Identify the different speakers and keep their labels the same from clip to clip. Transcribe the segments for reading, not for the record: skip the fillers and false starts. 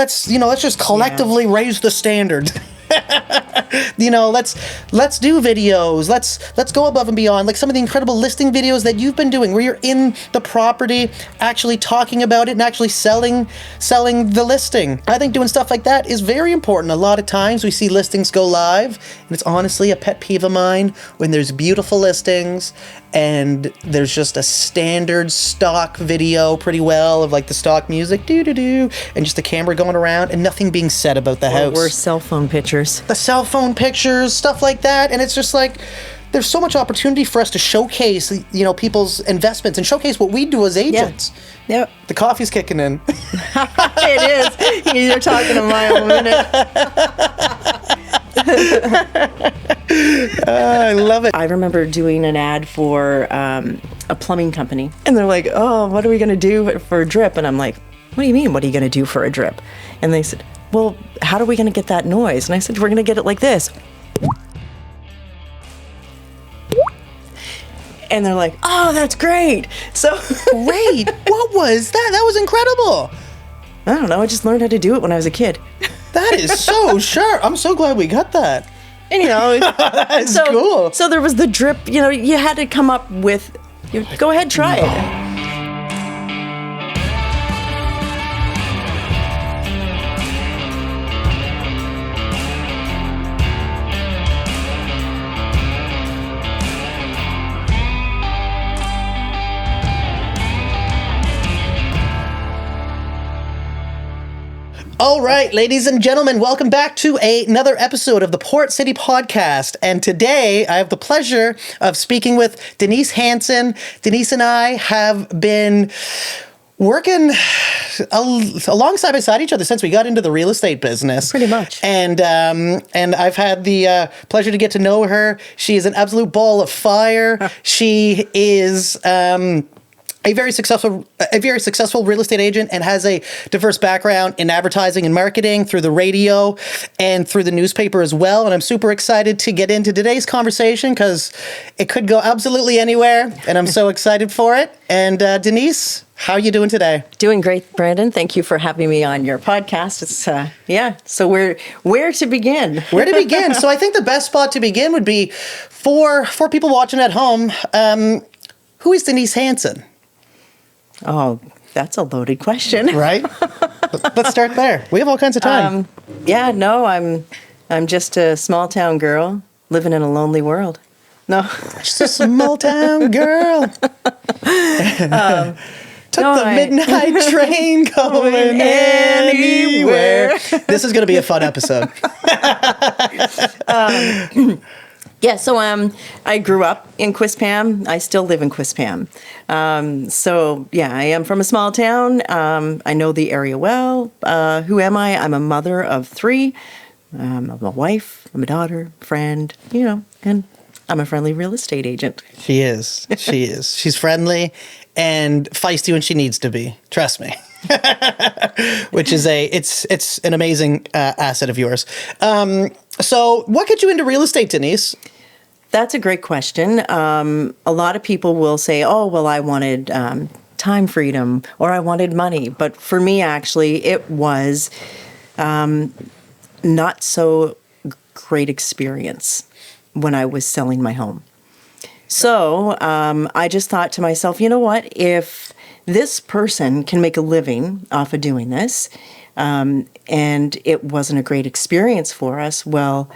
Speaker 1: let's just collectively raise the standard. Let's do videos. Let's go above and beyond. Like some of the incredible listing videos that you've been doing where you're in the property, actually talking about it and actually selling the listing. I think doing stuff like that is very important. A lot of times we see listings go live, and it's honestly a pet peeve of mine when there's beautiful listings and there's just a standard stock video pretty well of like the stock music, and just the camera going around and nothing being said about the house.
Speaker 2: Or cell phone pictures.
Speaker 1: The cell phone pictures, stuff like that. And it's just like, there's so much opportunity for us to showcase, people's investments and showcase what we do as agents.
Speaker 2: Yeah. Yep.
Speaker 1: The coffee's kicking in.
Speaker 2: It is. You're talking a mile a minute.
Speaker 1: I love it.
Speaker 2: I remember doing an ad for a plumbing company, and they're like, "Oh, what are we going to do for a drip?" And I'm like, "What do you mean? What are you going to do for a drip?" And they said, "Well, how are we going to get that noise?" And I said, "We're going to get it like this." And they're like, "Oh, that's great." So
Speaker 1: great. What was that? That was incredible.
Speaker 2: I don't know. I just learned how to do it when I was a kid.
Speaker 1: That is so sharp. I'm so glad we got that.
Speaker 2: And
Speaker 1: that's cool.
Speaker 2: So there was the drip, you had to come up with, go ahead, try it.
Speaker 1: All right, ladies and gentlemen, welcome back to another episode of the Port City Podcast. And today I have the pleasure of speaking with Denise Hansen. Denise and I have been working alongside beside each other since we got into the real estate business.
Speaker 2: Pretty much.
Speaker 1: And I've had the pleasure to get to know her. She is an absolute ball of fire. She is a very successful real estate agent and has a diverse background in advertising and marketing through the radio and through the newspaper as well. And I'm super excited to get into today's conversation because it could go absolutely anywhere, and I'm so excited for it. And Denise, how are you doing today?
Speaker 2: Doing great, Brandon. Thank you for having me on your podcast. It's So where to begin?
Speaker 1: Where to begin? So I think the best spot to begin would be for people watching at home. Who is Denise Hansen?
Speaker 2: Oh, that's a loaded question.
Speaker 1: Right? Let's start there. We have all kinds of time.
Speaker 2: I'm just a small town girl living in a lonely world. No.
Speaker 1: Just a small town girl. Midnight train going anywhere. This is going to be a fun episode.
Speaker 2: Yeah, so I grew up in Quispam. I still live in Quispam. I am from a small town. I know the area well. Who am I? I'm a mother of 3. I'm a wife, I'm a daughter, friend, and I'm a friendly real estate agent.
Speaker 1: She is. She's friendly and feisty when she needs to be. Trust me. Which is it's an amazing asset of yours. So what got you into real estate, Denise?
Speaker 2: That's a great question. A lot of people will say, "Oh, well, I wanted time freedom or I wanted money." But for me, actually, it was not so great experience when I was selling my home. So I just thought to myself, you know what? If this person can make a living off of doing this, and it wasn't a great experience for us, well,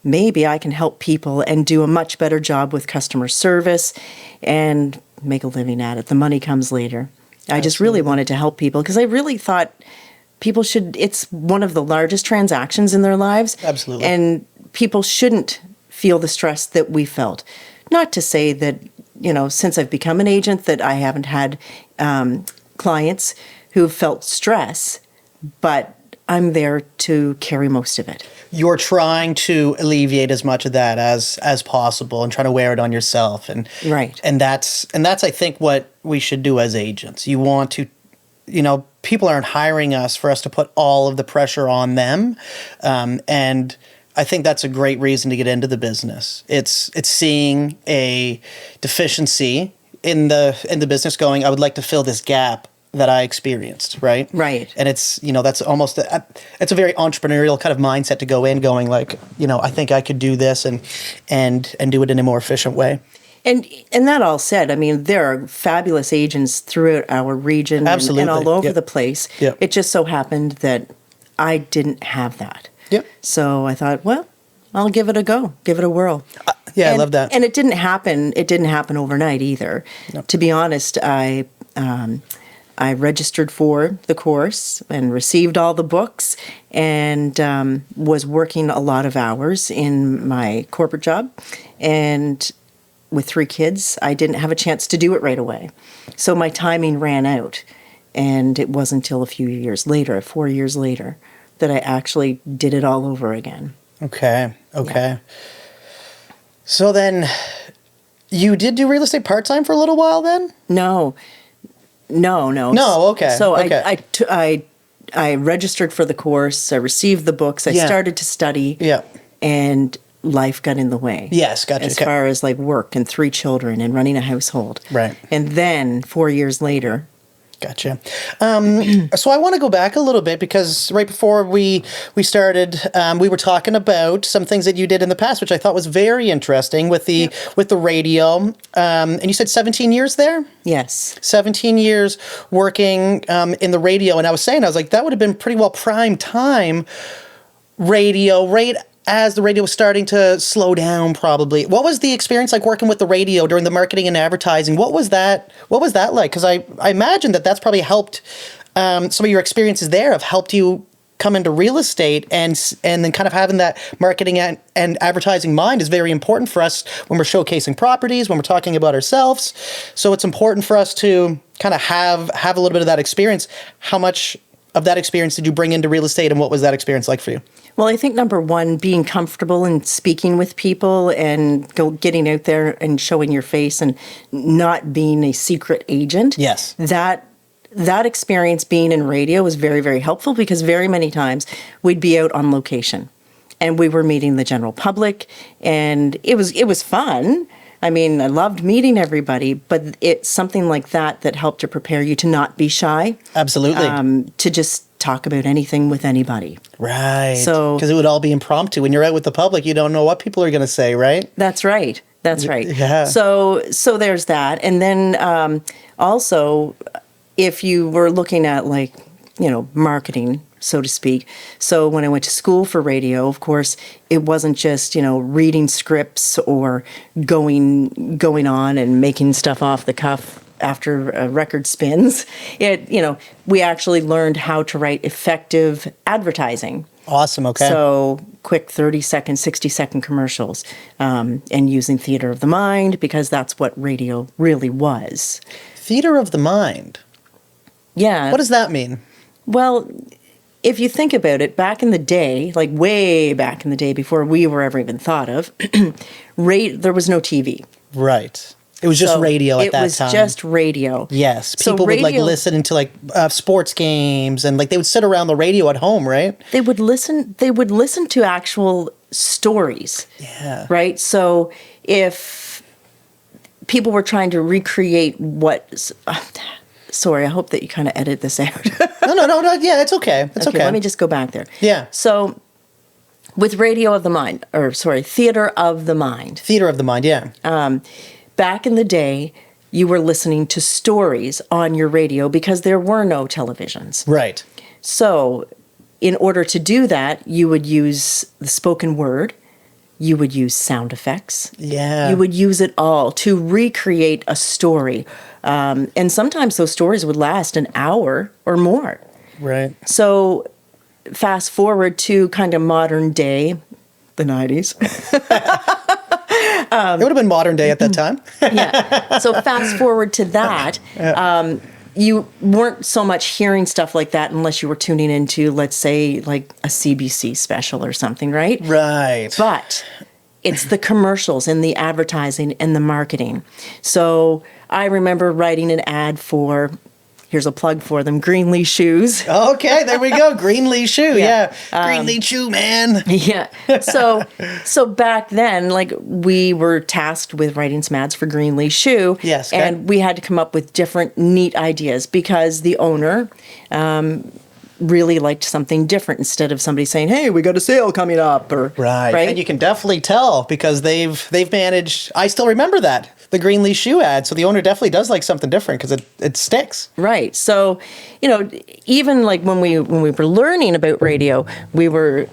Speaker 2: maybe I can help people and do a much better job with customer service and make a living at it. The money comes later. Absolutely. I just really wanted to help people because I really thought people it's one of the largest transactions in their lives.
Speaker 1: Absolutely.
Speaker 2: And people shouldn't feel the stress that we felt. Not to say that, since I've become an agent that I haven't had clients who felt stress, but I'm there to carry most of it.
Speaker 1: You're trying to alleviate as much of that as possible and try to wear it on yourself. And
Speaker 2: right.
Speaker 1: And that's I think what we should do as agents. You want to, people aren't hiring us for us to put all of the pressure on them. And I think that's a great reason to get into the business. It's seeing a deficiency in the business going, I would like to fill this gap. that I experienced, right?
Speaker 2: Right.
Speaker 1: And it's, that's almost, it's a very entrepreneurial kind of mindset to go in going like, I think I could do this and do it in a more efficient way.
Speaker 2: And that all said, I mean, there are fabulous agents throughout our region and all over the place.
Speaker 1: Yep.
Speaker 2: It just so happened that I didn't have that.
Speaker 1: Yep.
Speaker 2: So I thought, well, I'll give it a go, give it a whirl.
Speaker 1: I love that.
Speaker 2: And it didn't happen. It didn't happen overnight either. No. To be honest, I registered for the course and received all the books and was working a lot of hours in my corporate job. And with 3 kids, I didn't have a chance to do it right away. So my timing ran out. And it wasn't until a few years later, 4 years later, that I actually did it all over again.
Speaker 1: Okay.
Speaker 2: Yeah.
Speaker 1: So then you did do real estate part-time for a little while then?
Speaker 2: No.
Speaker 1: No, okay.
Speaker 2: So
Speaker 1: okay.
Speaker 2: I registered for the course. I received the books. I started to study.
Speaker 1: Yeah.
Speaker 2: And life got in the way.
Speaker 1: Yes, gotcha.
Speaker 2: As far as like work and 3 children and running a household.
Speaker 1: Right.
Speaker 2: And then 4 years later.
Speaker 1: Gotcha. So I want to go back a little bit because right before we started, we were talking about some things that you did in the past, which I thought was very interesting with the radio. And you said 17 years there?
Speaker 2: Yes.
Speaker 1: 17 years working in the radio. And I was like, that would have been pretty well prime time radio, right as the radio was starting to slow down, probably. What was the experience like working with the radio during the marketing and advertising? What was that like? Because I imagine that's probably helped, some of your experiences there have helped you come into real estate, and then kind of having that marketing and advertising mind is very important for us when we're showcasing properties, when we're talking about ourselves. So it's important for us to kind of have a little bit of that experience. How much of that experience did you bring into real estate, and what was that experience like for you?
Speaker 2: Well, I think number one, being comfortable in speaking with people and getting out there and showing your face and not being a secret agent.
Speaker 1: Yes.
Speaker 2: That experience being in radio was very, very helpful because very many times we'd be out on location and we were meeting the general public, and it was fun. I mean, I loved meeting everybody, but it's something like that helped to prepare you to not be shy.
Speaker 1: Absolutely.
Speaker 2: To just talk about anything with anybody.
Speaker 1: Right.
Speaker 2: So,
Speaker 1: because it would all be impromptu. When you're out with the public, you don't know what people are going to say, right?
Speaker 2: That's right.
Speaker 1: Yeah.
Speaker 2: So there's that. And then also, if you were looking at marketing, so to speak. So when I went to school for radio, of course, it wasn't just, reading scripts or going on and making stuff off the cuff after a record spins. We actually learned how to write effective advertising.
Speaker 1: Awesome, okay.
Speaker 2: So quick 30-second, 60-second commercials, and using theater of the mind, because that's what radio really was.
Speaker 1: Theater of the mind?
Speaker 2: Yeah.
Speaker 1: What does that mean?
Speaker 2: Well, if you think about it, back in the day, like way back in the day before we were ever even thought of, there was no TV.
Speaker 1: Right. It was just radio at that time.
Speaker 2: It was just radio.
Speaker 1: Yes. People would listen into sports games, and they would sit around the radio at home, right?
Speaker 2: They would listen to actual stories.
Speaker 1: Yeah.
Speaker 2: Right? So if people were trying to recreate sorry, I hope that you kind of edit this out.
Speaker 1: No. Yeah, it's okay. It's okay.
Speaker 2: Let me just go back there.
Speaker 1: Yeah.
Speaker 2: So with Theater of the Mind.
Speaker 1: Theater of the Mind, yeah.
Speaker 2: Back in the day, you were listening to stories on your radio because there were no televisions.
Speaker 1: Right.
Speaker 2: So in order to do that, you would use the spoken word. You would use sound effects.
Speaker 1: Yeah.
Speaker 2: You would use it all to recreate a story. And sometimes those stories would last an hour or more.
Speaker 1: Right.
Speaker 2: So fast forward to kind of modern day, the 90s.
Speaker 1: It would have been modern day at that time.
Speaker 2: Yeah. So fast forward to that. You weren't so much hearing stuff like that unless you were tuning into, let's say, like a CBC special or something, right?
Speaker 1: Right.
Speaker 2: But it's the commercials and the advertising and the marketing. So I remember writing an ad for here's a plug for them, Greenlee shoes.
Speaker 1: Okay, there we go. Greenlee shoe. Yeah. Greenlee shoe, man.
Speaker 2: Yeah. So back then, like, we were tasked with writing some ads for Greenlee shoe.
Speaker 1: Yes. Okay.
Speaker 2: And we had to come up with different neat ideas because the owner really liked something different instead of somebody saying, hey, we got a sale coming up, or
Speaker 1: Right. And you can definitely tell because they've managed. I still remember that, the Greenlee shoe ad. So the owner definitely does like something different because it sticks.
Speaker 2: Right. So, even like when we were learning about radio, we were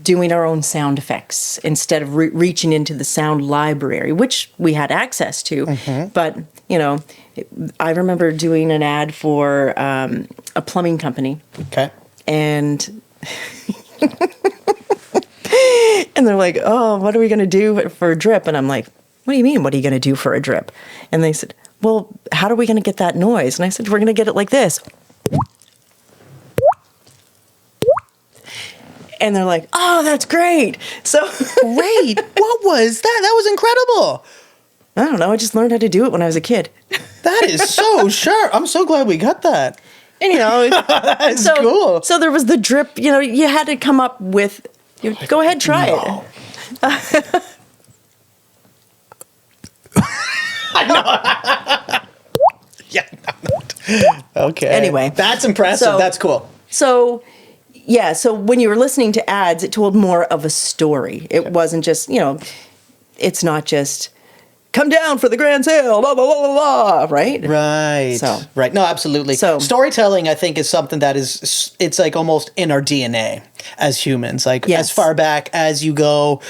Speaker 2: doing our own sound effects instead of reaching into the sound library, which we had access to. But, I remember doing an ad for a plumbing company.
Speaker 1: Okay.
Speaker 2: And and they're like, oh, what are we going to do for a drip? And I'm like, what do you mean, what are you going to do for a drip? And they said, well, how are we going to get that noise? And I said, we're going to get it like this. And they're like, oh, that's great. So
Speaker 1: Great. What was that? That was incredible.
Speaker 2: I don't know. I just learned how to do it when I was a kid.
Speaker 1: That is so sharp. I'm so glad we got that.
Speaker 2: And,
Speaker 1: That's cool.
Speaker 2: So there was the drip, you had to come up with, go ahead, try it.
Speaker 1: Yeah. Okay.
Speaker 2: Anyway.
Speaker 1: That's impressive.
Speaker 2: So-
Speaker 1: That's cool.
Speaker 2: So, yeah, so when you were listening to ads, it told more of a story. It wasn't just, it's not just, come down for the grand sale, blah, blah, blah, blah, blah, right?
Speaker 1: Right.
Speaker 2: So-
Speaker 1: Right. No, absolutely.
Speaker 2: So-
Speaker 1: Storytelling, I think, is something that it's like almost in our DNA as humans. Like
Speaker 2: Yes.
Speaker 1: as far back as you go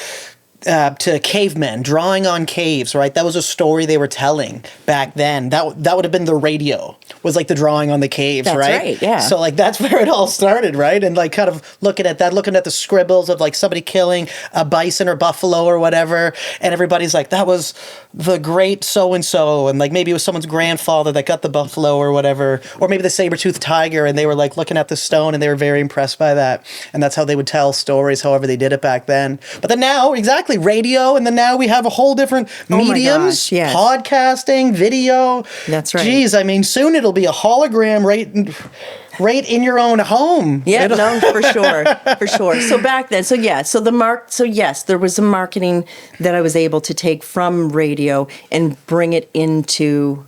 Speaker 1: to cavemen, drawing on caves, right? That was a story they were telling back then. That would have been the radio, was like the drawing on the caves,
Speaker 2: That's right, yeah.
Speaker 1: So like that's where it all started, right? And like kind of looking at the scribbles of like somebody killing a bison or buffalo or whatever, and everybody's like, that was the great so-and-so, and like maybe it was someone's grandfather that got the buffalo or whatever, or maybe the saber-toothed tiger, and they were like looking at the stone and they were very impressed by that. And that's how they would tell stories, however they did it back then. But then now, exactly, radio, and then now we have a whole different mediums,
Speaker 2: gosh, yes.
Speaker 1: podcasting, video.
Speaker 2: That's right.
Speaker 1: Geez, I mean, soon it'll be a hologram right in your own home.
Speaker 2: Yeah, no, for sure. So back then, so yes, there was some marketing that I was able to take from radio and bring it into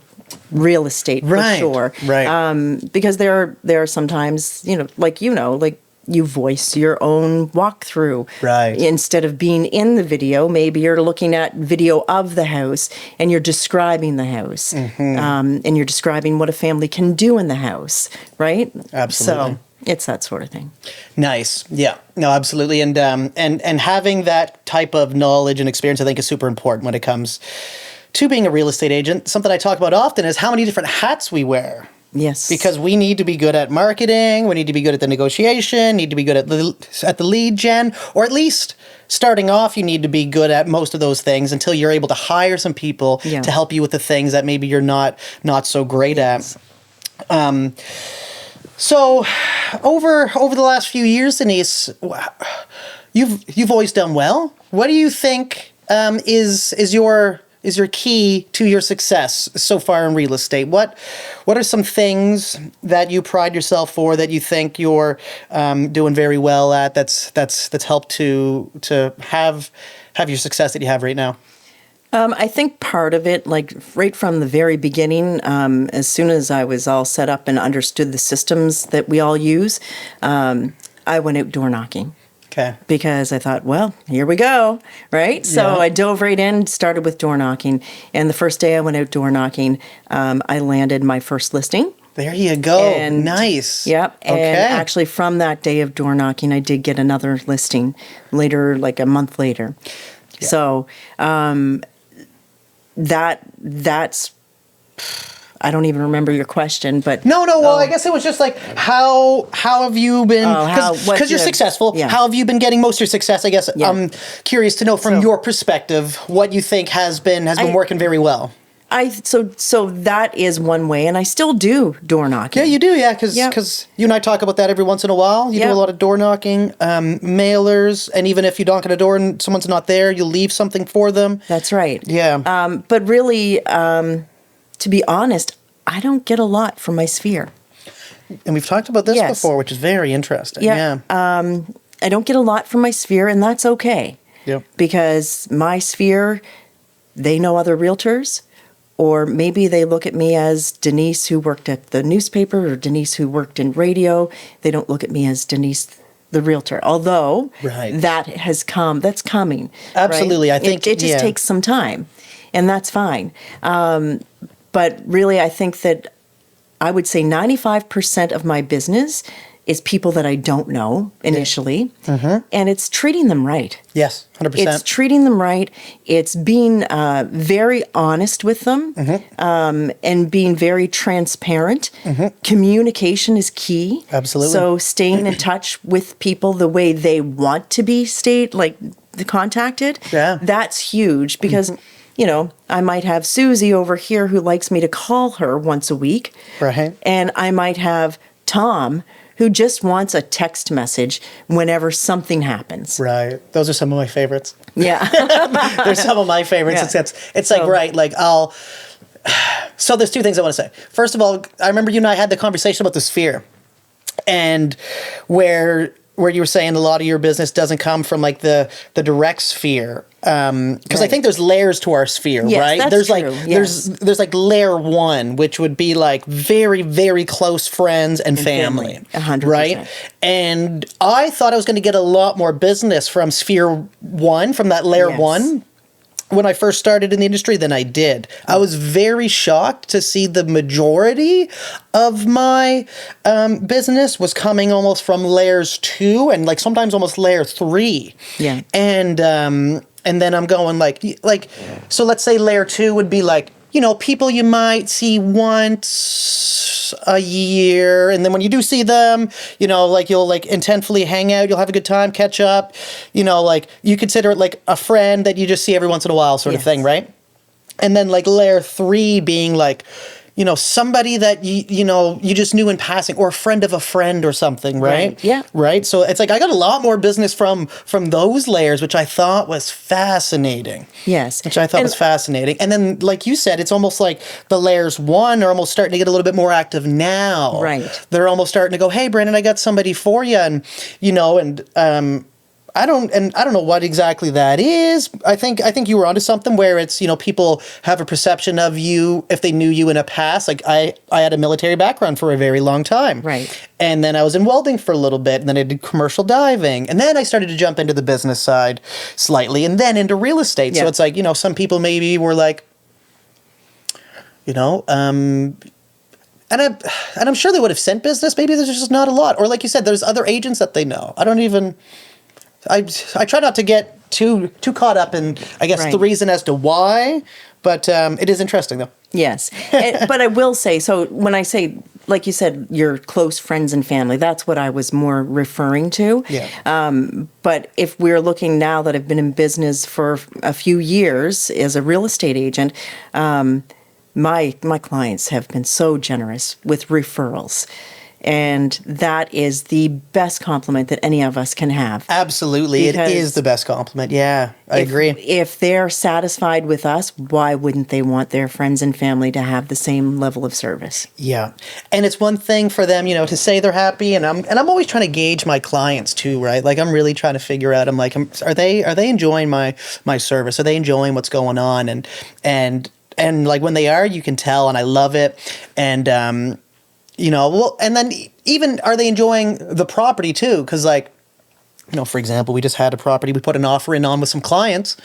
Speaker 2: real estate for
Speaker 1: Right,
Speaker 2: sure.
Speaker 1: right.
Speaker 2: Because there are sometimes, like you voice your own walkthrough.
Speaker 1: Right.
Speaker 2: Instead of being in the video, maybe you're looking at video of the house and you're describing the house. And you're describing what a family can do in the house, right?
Speaker 1: Absolutely.
Speaker 2: So it's that sort of thing.
Speaker 1: Nice. Yeah. No, absolutely. And having that type of knowledge and experience, I think, is super important when it comes to being a real estate agent. Something I talk about often is how many different hats we wear.
Speaker 2: Yes.
Speaker 1: Because we need to be good at marketing, we need to be good at the negotiation, need to be good at the lead gen, or at least starting off, you need to be good at most of those things until you're able to hire some people to help you with the things that maybe you're not so great at. So over the last few years, Denise, you've always done well. What do you think is your key to your success so far in real estate? What are some things that you pride yourself for that you think you're doing very well at that's helped to have your success that you have right now?
Speaker 2: I think part of it, like right from the very beginning, as soon as I was all set up and understood the systems that we all use, I went out door knocking.
Speaker 1: Okay.
Speaker 2: Because I thought, well, here we go, right? So
Speaker 1: Yeah.
Speaker 2: I dove right in, started with door knocking. And the first day I went out door knocking, I landed my first listing.
Speaker 1: There you go.
Speaker 2: And-
Speaker 1: Nice.
Speaker 2: Yep.
Speaker 1: Okay.
Speaker 2: And actually from that day of door knocking, I did get another listing later, like a month later.
Speaker 1: Yeah.
Speaker 2: So that's... I don't even remember your question, but
Speaker 1: No. Well, I guess it was just like how have you been? Because you're successful.
Speaker 2: Yeah.
Speaker 1: How have you been getting most of your success? I guess
Speaker 2: Yeah.
Speaker 1: I'm curious to know from your perspective what you think has been working very well.
Speaker 2: So that is one way, and I still do door knocking.
Speaker 1: Yeah, you do. Yeah, because
Speaker 2: Yep.
Speaker 1: you and I talk about that every once in a while. You do
Speaker 2: Yep.
Speaker 1: a lot of door knocking, mailers, and even if you knock on a door and someone's not there, you'll leave something for them.
Speaker 2: That's right.
Speaker 1: Yeah.
Speaker 2: But really, to be honest, I don't get a lot from my sphere.
Speaker 1: And we've talked about this
Speaker 2: Yes.
Speaker 1: before, which is very interesting.
Speaker 2: Yeah. I don't get a lot from my sphere, and that's okay.
Speaker 1: Yep.
Speaker 2: Because my sphere, they know other realtors, or maybe they look at me as Denise who worked at the newspaper or Denise who worked in radio. They don't look at me as Denise the realtor, although
Speaker 1: Right.
Speaker 2: that's coming.
Speaker 1: Absolutely.
Speaker 2: Right?
Speaker 1: I think
Speaker 2: it just takes some time, and that's fine. But really, I think that I would say 95% of my business is people that I don't know initially, and it's treating them right.
Speaker 1: Yes, 100%.
Speaker 2: It's treating them right. It's being very honest with them, and being very transparent. Communication is key.
Speaker 1: Absolutely.
Speaker 2: So staying in touch with people the way they want to be contacted.
Speaker 1: Yeah.
Speaker 2: That's huge because, I might have Susie over here who likes me to call her once a week.
Speaker 1: Right.
Speaker 2: And I might have Tom who just wants a text message whenever something happens.
Speaker 1: Right. Those are some of my favorites.
Speaker 2: Yeah.
Speaker 1: They're some of my favorites.
Speaker 2: Yeah.
Speaker 1: It's like, right, like so there's two things I want to say. First of all, I remember you and I had the conversation about the sphere, and where you were saying a lot of your business doesn't come from like the direct sphere. Because I think there's layers to our sphere,
Speaker 2: Yes,
Speaker 1: right?
Speaker 2: that's
Speaker 1: There's
Speaker 2: true.
Speaker 1: like
Speaker 2: Yes.
Speaker 1: there's like layer 1, which would be like very, very close friends and family.
Speaker 2: 100%.
Speaker 1: Right? And I thought I was going to get a lot more business from sphere 1, from that layer
Speaker 2: Yes.
Speaker 1: 1, when I first started in the industry than I did. I was very shocked to see the majority of my business was coming almost from layers 2 and like sometimes almost layer 3.
Speaker 2: Yeah.
Speaker 1: And then I'm going like, so let's say layer 2 would be like, people you might see once a year. And then when you do see them, like you'll like intentfully hang out, you'll have a good time, catch up, like you consider it like a friend that you just see every once in a while sort of
Speaker 2: Yes.
Speaker 1: thing, right? And then like layer 3 being like, somebody that you just knew in passing, or a friend of a friend or something, right?
Speaker 2: Right, yeah.
Speaker 1: Right. So it's like I got a lot more business from those layers, which I thought was fascinating.
Speaker 2: Yes.
Speaker 1: Which I thought was fascinating. And then, like you said, it's almost like the layers 1 are almost starting to get a little bit more active now.
Speaker 2: Right.
Speaker 1: They're almost starting to go, hey, Brandon, I got somebody for you, and I don't know what exactly that is. I think you were onto something where it's, people have a perception of you if they knew you in a past. Like I had a military background for a very long time.
Speaker 2: Right.
Speaker 1: And then I was in welding for a little bit, and then I did commercial diving. And then I started to jump into the business side slightly, and then into real estate.
Speaker 2: Yeah.
Speaker 1: So it's like, some people maybe were like, and I'm sure they would have sent business. Maybe there's just not a lot. Or like you said, there's other agents that they know. I try not to get too caught up in, I guess,
Speaker 2: Right.
Speaker 1: the reason as to why, but it is interesting, though.
Speaker 2: Yes. But I will say, so when I say, like you said, your close friends and family, that's what I was more referring to.
Speaker 1: Yeah.
Speaker 2: But if we're looking now that I've been in business for a few years as a real estate agent, my clients have been so generous with referrals. And that is the best compliment that any of us can have.
Speaker 1: Absolutely. It
Speaker 2: Because
Speaker 1: is the best compliment. Yeah, I agree.
Speaker 2: If they're satisfied with us, why wouldn't they want their friends and family to have the same level of service?
Speaker 1: Yeah. And it's one thing for them, to say they're happy, and I'm always trying to gauge my clients too, right? Like I'm really trying to figure out, are they enjoying my service? Are they enjoying what's going on? And like when they are, you can tell, and I love it. And and then even are they enjoying the property too? Because like, for example, we just had a property we put an offer in on with some clients,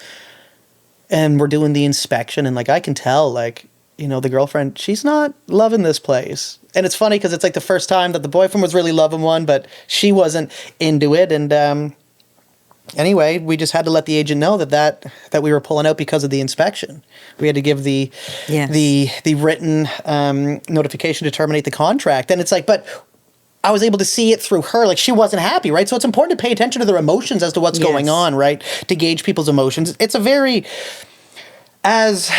Speaker 1: and we're doing the inspection, and like I can tell, like, the girlfriend, she's not loving this place. And it's funny because it's like the first time that the boyfriend was really loving one, but she wasn't into it. And anyway, we just had to let the agent know that we were pulling out because of the inspection. We had to give the written notification to terminate the contract. And it's like, but I was able to see it through her. Like she wasn't happy, right? So it's important to pay attention to their emotions as to what's going on, right? To gauge people's emotions. It's a very, as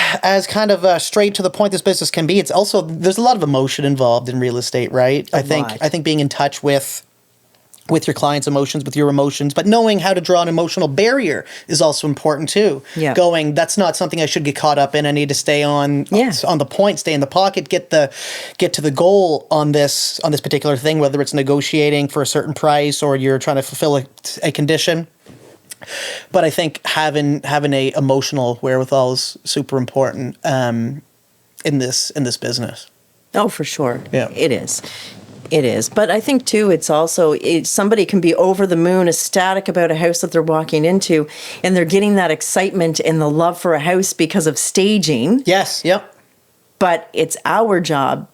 Speaker 1: kind of straight to the point this business can be. It's also, there's a lot of emotion involved in real estate, right? I think being in touch with with your client's emotions, with your emotions, but knowing how to draw an emotional barrier is also important too.
Speaker 2: Yeah.
Speaker 1: Going, that's not something I should get caught up in. I need to stay on the point, stay in the pocket, get to the goal on this particular thing, whether it's negotiating for a certain price or you're trying to fulfill a condition. But I think having a emotional wherewithal is super important in this business.
Speaker 2: Oh, for sure.
Speaker 1: Yeah.
Speaker 2: It is. It is. But I think, too, it's also, somebody can be over the moon, ecstatic about a house that they're walking into, and they're getting that excitement and the love for a house because of staging.
Speaker 1: Yes, yep.
Speaker 2: But it's our job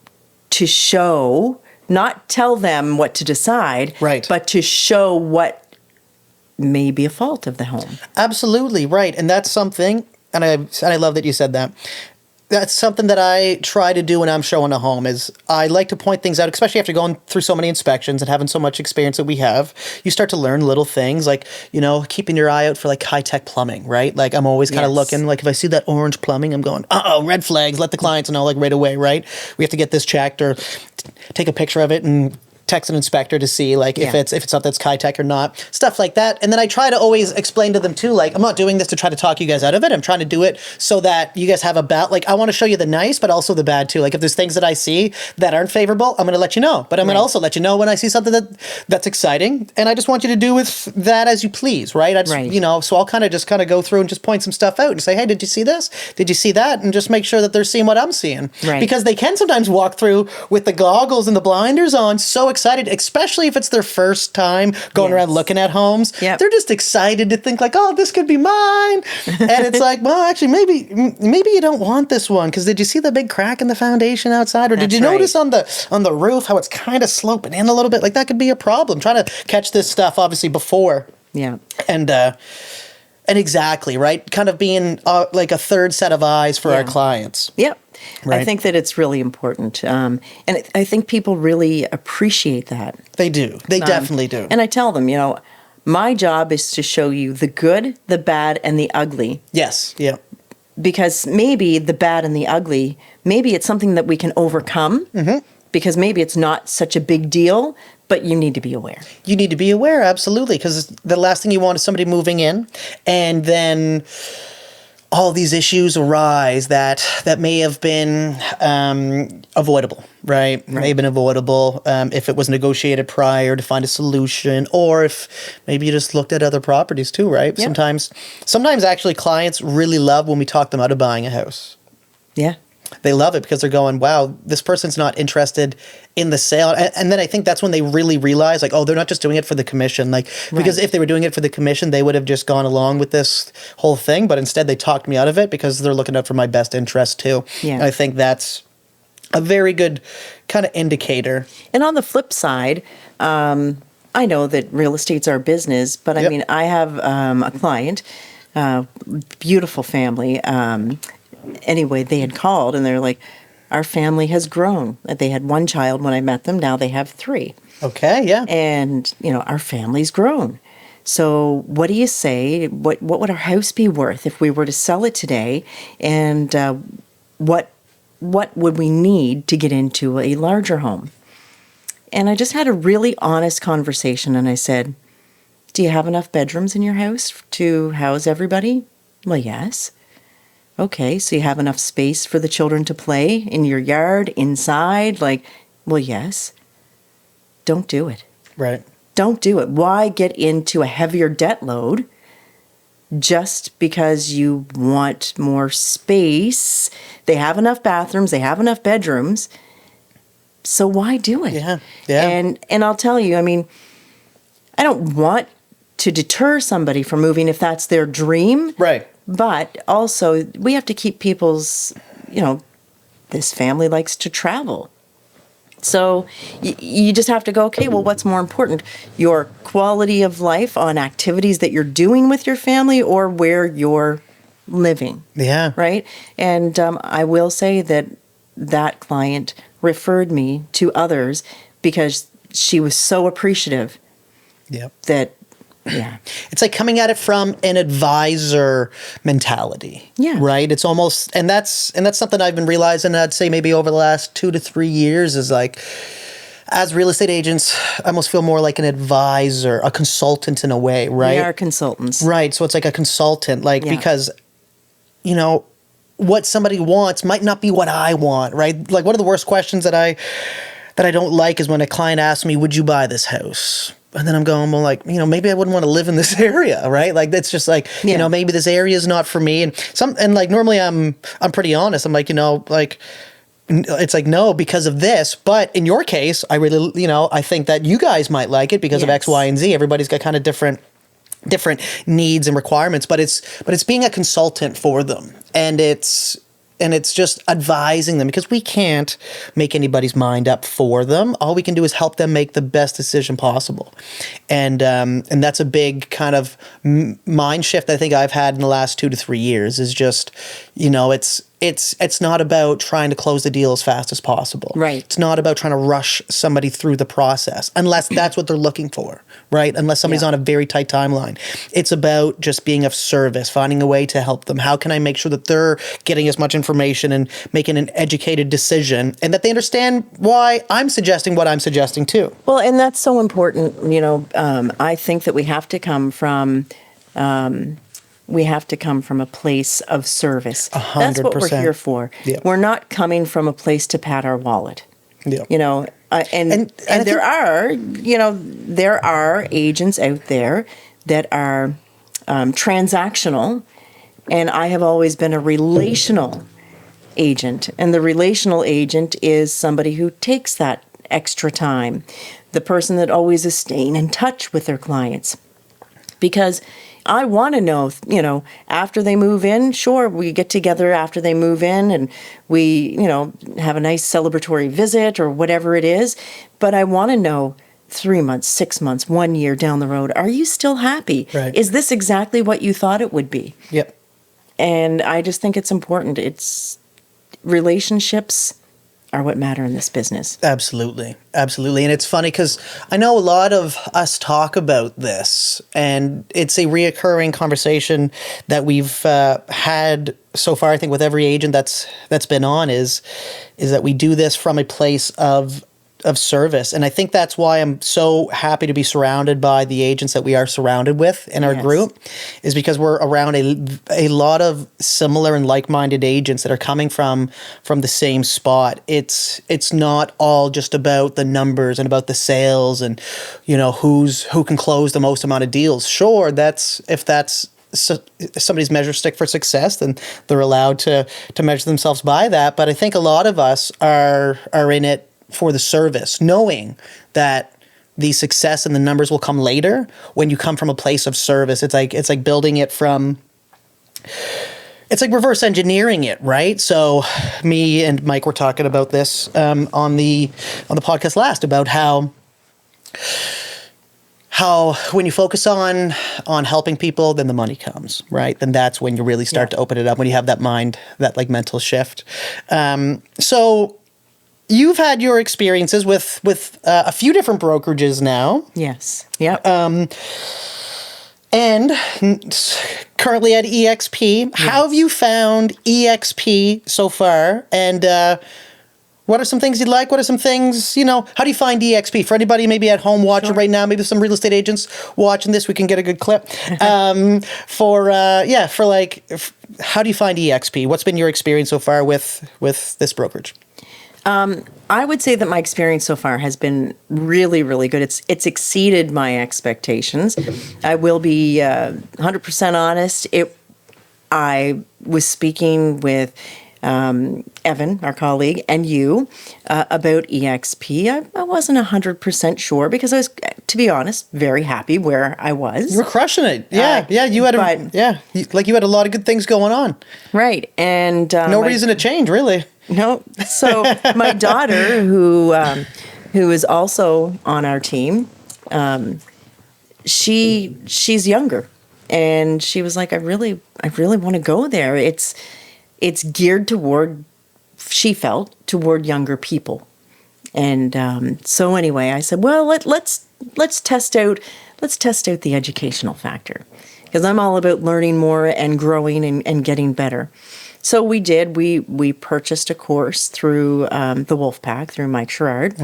Speaker 2: to show, not tell them what to decide,
Speaker 1: right,
Speaker 2: but to show what may be a fault of the home.
Speaker 1: Absolutely, right. And that's something, and I love that you said that. That's something that I try to do when I'm showing a home is I like to point things out, especially after going through so many inspections and having so much experience that we have. You start to learn little things like, keeping your eye out for like high-tech plumbing, right? Like I'm always kind of looking, like if I see that orange plumbing, I'm going, red flags, let the clients know like right away, right? We have to get this checked or take a picture of it and text an inspector to see like if it's something that's high tech or not, stuff like that. And then I try to always explain to them too, like I'm not doing this to try to talk you guys out of it. I'm trying to do it so that you guys have like I want to show you the nice, but also the bad too. Like if there's things that I see that aren't favorable, I'm going to let you know. But I'm going to also let you know when I see something that's exciting, and I just want you to do with that as you please, right? I just, so I'll kind of go through and just point some stuff out and say, hey, did you see this? Did you see that? And just make sure that they're seeing what I'm seeing,
Speaker 2: right?
Speaker 1: Because they can sometimes walk through with the goggles and the blinders on, so excited, especially if it's their first time going around looking at homes. Yep. They're just excited to think like, oh, this could be mine. And it's like, well, actually, maybe you don't want this one because did you see the big crack in the foundation outside? Or did you notice on the roof how it's kind of sloping in a little bit? Like that could be a problem. Trying to catch this stuff obviously before. Yeah. And exactly, right? Kind of being like a third set of eyes for our clients. Yep. Right.
Speaker 2: I think that it's really important. And I think people really appreciate that.
Speaker 1: They do. They definitely do.
Speaker 2: And I tell them, my job is to show you the good, the bad, and the ugly.
Speaker 1: Yes. Yeah.
Speaker 2: Because maybe the bad and the ugly, maybe it's something that we can overcome. Mm-hmm. Because maybe it's not such a big deal, but you need to be aware.
Speaker 1: You need to be aware, absolutely. Because the last thing you want is somebody moving in and then all these issues arise that may have been avoidable, right? May have been avoidable if it was negotiated prior to find a solution, or if maybe you just looked at other properties too, right? Yep. Sometimes actually clients really love when we talk them out of buying a house. Yeah. They love it because they're going, wow, this person's not interested in the sale. And then I think that's when they really realize, like, oh, they're not just doing it for the commission. Like, because if they were doing it for the commission, they would have just gone along with this whole thing. But instead, they talked me out of it because they're looking out for my best interest, too. Yeah. And I think that's a very good kind of indicator.
Speaker 2: And on the flip side, I know that real estate's our business, but I mean, I have a client, beautiful family. Anyway, they had called and they're like, our family has grown. They had one child when I met them. Now they have 3. Okay, yeah. And, our family's grown. So what do you say? What would our house be worth if we were to sell it today? And what would we need to get into a larger home? And I just had a really honest conversation. And I said, do you have enough bedrooms in your house to house everybody? Well, yes. Okay, so you have enough space for the children to play in your yard, inside? Well, yes. Don't do it. Right. Don't do it. Why get into a heavier debt load just because you want more space? They have enough bathrooms, they have enough bedrooms, so why do it? Yeah, yeah. And I'll tell you, I mean, I don't want to deter somebody from moving if that's their dream. Right. But also, we have to keep people's, this family likes to travel. So you just have to go, okay, well, what's more important? Your quality of life on activities that you're doing with your family or where you're living? Yeah. Right? And I will say that client referred me to others because she was so appreciative. Yep. Yeah.
Speaker 1: It's like coming at it from an advisor mentality. Yeah. Right? It's almost, and that's something I've been realizing, I'd say maybe over the last 2 to 3 years is like, as real estate agents, I almost feel more like an advisor, a consultant in a way, right?
Speaker 2: We are consultants.
Speaker 1: Right. So it's like a consultant, like,
Speaker 2: Yeah.
Speaker 1: because, you know, what somebody wants might not be what I want, right? Like, one of the worst questions that I don't like is when a client asks me, would you buy this house? And then I'm going, well, like, you know, maybe I wouldn't want to live in this area, right? Like, that's just like,
Speaker 2: Yeah.
Speaker 1: you know, maybe this area is not for me. And like, normally I'm pretty honest. I'm like, you know, like, it's like, no, because of this. But in your case, I really, you know, I think that you guys might like it because of
Speaker 2: Yes.
Speaker 1: X, Y, and Z. Everybody's got kind of different needs and requirements, but it's being a consultant for them. And it's just advising them, because we can't make anybody's mind up for them. All we can do is help them make the best decision possible. And that's a big kind of mind shift I think I've had in the last 2 to 3 years, is just, you know, it's not about trying to close the deal as fast as possible.
Speaker 2: Right.
Speaker 1: It's not about trying to rush somebody through the process, unless that's what they're looking for, right? Unless somebody's
Speaker 2: Yeah.
Speaker 1: on a very tight timeline. It's about just being of service, finding a way to help them. How can I make sure that they're getting as much information and making an educated decision, and that they understand why I'm suggesting what I'm suggesting too?
Speaker 2: Well, and that's so important. You know, I think that we have to come from a place of service.
Speaker 1: 100%.
Speaker 2: That's what we're here for.
Speaker 1: Yeah.
Speaker 2: We're not coming from a place to pad our wallet.
Speaker 1: Yeah.
Speaker 2: You know, and
Speaker 1: I
Speaker 2: there are, you know, there are agents out there that are transactional, and I have always been a relational agent. And the relational agent is somebody who takes that extra time, the person that always is staying in touch with their clients. Because I want to know, you know, after they move in, sure, we get together after they move in and we, you know, have a nice celebratory visit or whatever it is. But I want to know 3 months, 6 months, 1 year down the road, are you still happy?
Speaker 1: Right.
Speaker 2: Is this exactly what you thought it would be?
Speaker 1: Yep.
Speaker 2: And I just think it's important. It's relationships are what matter in this business.
Speaker 1: Absolutely. Absolutely. And it's funny because I know a lot of us talk about this, and it's a reoccurring conversation that we've had so far, I think, with every agent that's been on, is that we do this from a place of service. And I think that's why I'm so happy to be surrounded by the agents that we are surrounded with in our
Speaker 2: Yes.
Speaker 1: group, is because we're around a lot of similar and like-minded agents that are coming from the same spot. It's not all just about the numbers and about the sales and, you know, who can close the most amount of deals. Sure, if that's somebody's measure stick for success, then they're allowed to measure themselves by that. But I think a lot of us are in it for the service, knowing that the success and the numbers will come later when you come from a place of service. It's like building it from, it's like reverse engineering it, right? So me and Mike were talking about this on the podcast last, about how when you focus on helping people, then the money comes, right? Then that's when you really start to open it up, when you have that mind, that like mental shift. So you've had your experiences with a few different brokerages now.
Speaker 2: Yes. Yep.
Speaker 1: And currently at eXp. Yes. How have you found eXp so far? And what are some things you'd like? What are some things, you know, how do you find eXp? For anybody maybe at home watching right now, maybe some real estate agents watching this, we can get a good clip. How do you find eXp? What's been your experience so far with this brokerage?
Speaker 2: I would say that my experience so far has been really, really good. It's exceeded my expectations. I will be 100% honest. I was speaking with Evan, our colleague, and you about eXp. I wasn't 100% sure because I was, to be honest, very happy where I was.
Speaker 1: You were crushing it. Yeah, you had you had a lot of good things going on.
Speaker 2: Right, and
Speaker 1: no reason to change, really.
Speaker 2: No. So my daughter, who is also on our team, she's younger, and she was like, I really want to go there. It's geared toward, she felt, toward younger people, and so anyway, I said, well, let's test out the educational factor, because I'm all about learning more and growing and getting better. So we did. We purchased a course through the Wolfpack, through Mike Sherrard,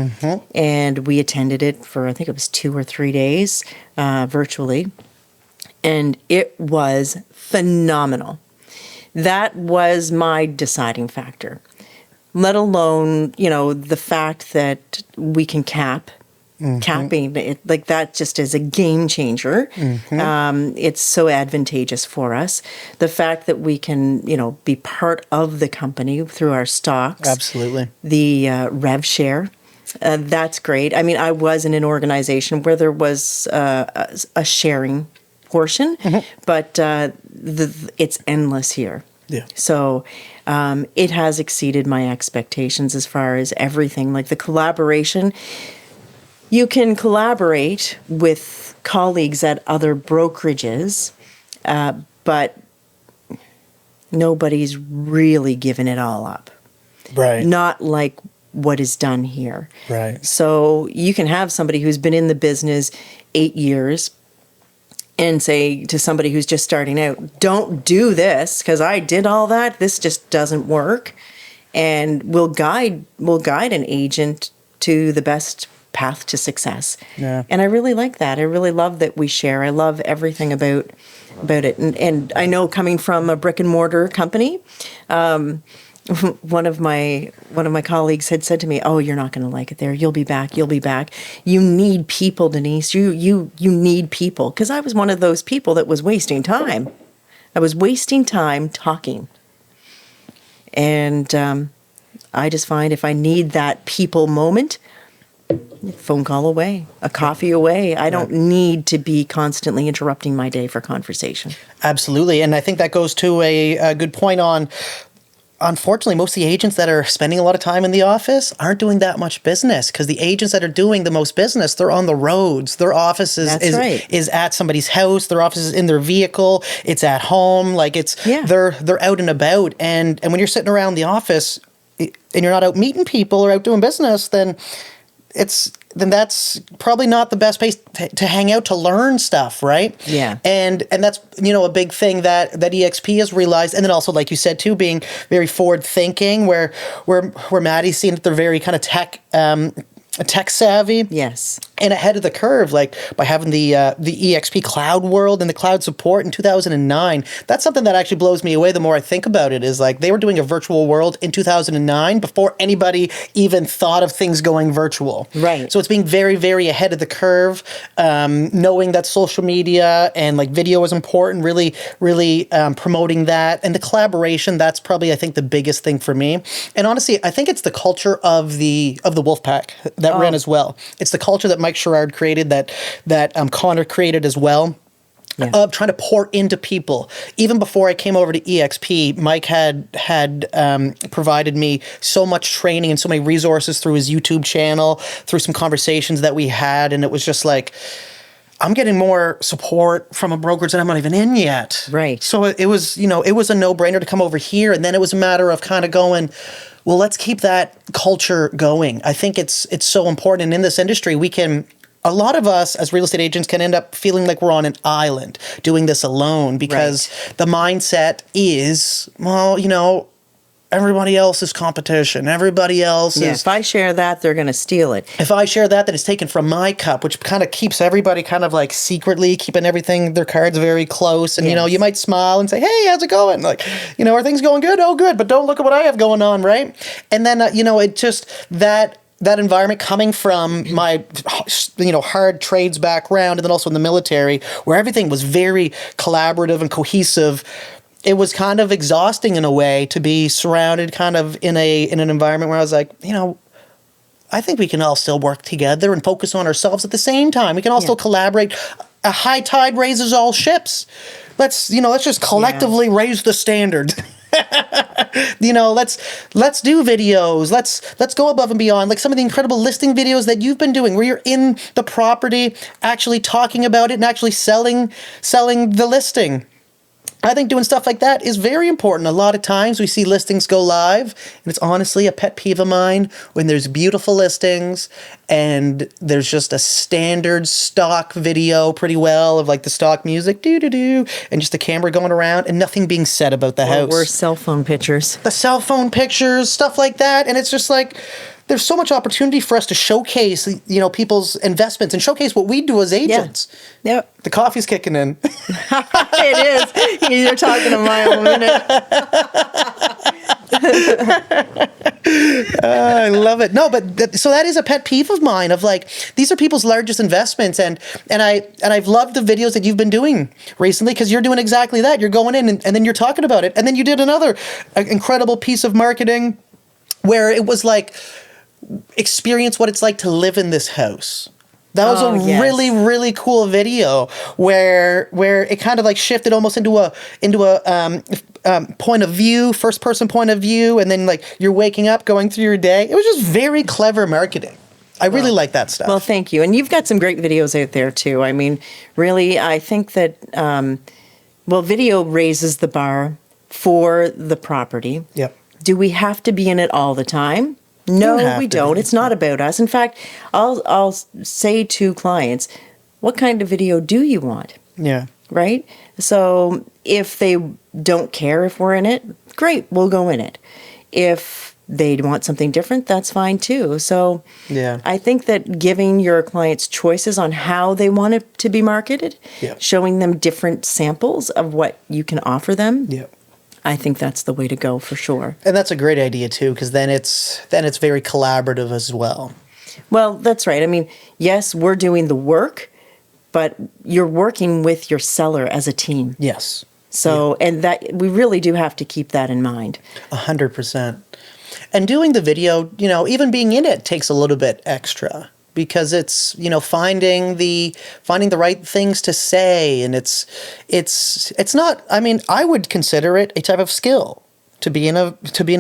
Speaker 2: and we attended it for, I think it was 2 or 3 days virtually. And it was phenomenal. That was my deciding factor, let alone, the fact that we can capping it, like that just is a game changer. It's so advantageous for us. The fact that we can, be part of the company through our stocks.
Speaker 1: Absolutely.
Speaker 2: The rev share. That's great. I mean, I was in an organization where there was a sharing portion, but it's endless here.
Speaker 1: Yeah.
Speaker 2: So it has exceeded my expectations as far as everything, like the collaboration. You can collaborate with colleagues at other brokerages, but nobody's really given it all up.
Speaker 1: Right.
Speaker 2: Not like what is done here.
Speaker 1: Right.
Speaker 2: So you can have somebody who's been in the business 8 years and say to somebody who's just starting out, don't do this because I did all that. This just doesn't work. And we'll guide an agent to the best path to success.
Speaker 1: Yeah.
Speaker 2: And I really like that. I really love that we share. I love everything about it. And I know, coming from a brick and mortar company, one of my colleagues had said to me, "Oh, you're not going to like it there. You'll be back. You'll be back. You need people, Denise. You need people." Because I was one of those people that was wasting time. I was wasting time talking. And I just find if I need that people moment, phone call away, a coffee away. I don't need to be constantly interrupting my day for conversation.
Speaker 1: Absolutely. And I think that goes to a good point on, unfortunately, most of the agents that are spending a lot of time in the office aren't doing that much business, because the agents that are doing the most business, they're on the roads. Their office is at somebody's house. Their office is in their vehicle. It's at home. Like they're out and about. And when you're sitting around the office and you're not out meeting people or out doing business, then that's probably not the best place to hang out to learn stuff, right?
Speaker 2: Yeah.
Speaker 1: And that's, a big thing that eXp has realized. And then also, like you said too, being very forward thinking, where Maddie's seen that they're very kind of tech savvy.
Speaker 2: Yes.
Speaker 1: And ahead of the curve, like by having the eXp cloud world and the cloud support in 2009. That's something that actually blows me away the more I think about it, is like they were doing a virtual world in 2009 before anybody even thought of things going virtual.
Speaker 2: Right.
Speaker 1: So it's being very, very ahead of the curve, knowing that social media and like video is important, really, really promoting that. And the collaboration, that's probably, I think, the biggest thing for me. And honestly, I think it's the culture of the Wolfpack that ran as well. It's the culture that Mike Sherrard created, that Connor created as well. Yeah. Of trying to pour into people. Even before I came over to eXp, Mike had provided me so much training and so many resources through his YouTube channel, through some conversations that we had, and it was just like, I'm getting more support from a brokerage that I'm not even in yet.
Speaker 2: Right.
Speaker 1: So it was a no-brainer to come over here, and then it was a matter of kind of going, well, let's keep that culture going. I think it's so important. And in this industry, a lot of us as real estate agents can end up feeling like we're on an island doing this alone, because the mindset is, well, everybody else is competition. Everybody else is...
Speaker 2: If I share that, they're going to steal it.
Speaker 1: If I share that, then it's taken from my cup, which kind of keeps everybody kind of like secretly keeping their cards very close. And, you might smile and say, hey, how's it going? Like, are things going good? Oh, good. But don't look at what I have going on, right? And then, it just... That environment coming from my, hard trades background, and then also in the military, where everything was very collaborative and cohesive, it was kind of exhausting in a way to be surrounded kind of in an environment where I was like, I think we can all still work together and focus on ourselves at the same time. We can all still collaborate. A high tide raises all ships. Let's just collectively raise the standard. Let's do videos. Let's go above and beyond, like some of the incredible listing videos that you've been doing, where you're in the property, actually talking about it and actually selling the listing. I think doing stuff like that is very important. A lot of times we see listings go live, and it's honestly a pet peeve of mine when there's beautiful listings and there's just a standard stock video pretty well of like the stock music, doo-doo-doo, and just the camera going around and nothing being said about the house.
Speaker 2: Or cell phone pictures.
Speaker 1: The cell phone pictures, stuff like that. And it's just like, there's so much opportunity for us to showcase, people's investments and showcase what we do as agents.
Speaker 2: Yeah. Yep.
Speaker 1: The coffee's kicking in.
Speaker 2: It is. You're talking a mile a minute.
Speaker 1: I love it. No, but so that is a pet peeve of mine of like, these are people's largest investments. And I've loved the videos that you've been doing recently because you're doing exactly that. You're going in and then you're talking about it. And then you did another incredible piece of marketing where it was like, experience what it's like to live in this house. That was really, really cool video where it kind of like shifted almost into a point of view, first person point of view, and then like you're waking up, going through your day. It was just very clever marketing. I really like that stuff.
Speaker 2: Well, thank you. And you've got some great videos out there too. I mean, really, I think that video raises the bar for the property.
Speaker 1: Yep.
Speaker 2: Do we have to be in it all the time? No, we don't. It's not about us. In fact, I'll say to clients, what kind of video do you want?
Speaker 1: Yeah.
Speaker 2: Right? So if they don't care if we're in it, great, we'll go in it. If they want something different, that's fine too. So
Speaker 1: yeah.
Speaker 2: I think that giving your clients choices on how they want it to be marketed, showing them different samples of what you can offer them.
Speaker 1: Yeah.
Speaker 2: I think that's the way to go for sure.
Speaker 1: And that's a great idea too, because then it's very collaborative as well.
Speaker 2: Well, that's right. I mean, yes, we're doing the work, but you're working with your seller as a team.
Speaker 1: Yes.
Speaker 2: So, and that we really do have to keep that in mind.
Speaker 1: 100%. And doing the video, even being in it takes a little bit extra. Because it's finding the right things to say, and it's not. I mean, I would consider it a type of skill to be in a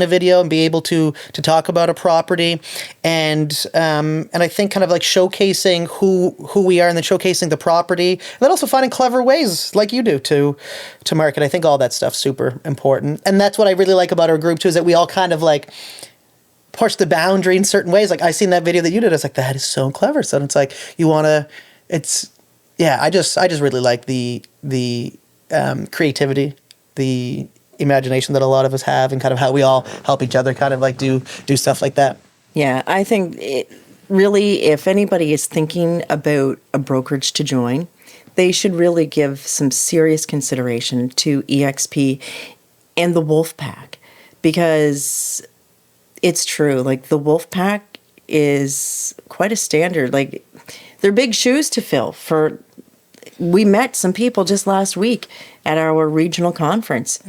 Speaker 1: video and be able to talk about a property, and I think kind of like showcasing who we are, and then showcasing the property, and then also finding clever ways like you do to market. I think all that stuff's super important, and that's what I really like about our group too, is that we all kind of like push the boundary in certain ways. Like I seen that video that you did. I was like, that is so clever. So it's like I just really like the creativity, the imagination that a lot of us have, and kind of how we all help each other kind of like do stuff like that.
Speaker 2: Yeah, I think really, if anybody is thinking about a brokerage to join, they should really give some serious consideration to eXp and the Wolfpack, because it's true. Like the Wolfpack is quite a standard. Like they're big shoes to fill. We met some people just last week at our regional conference,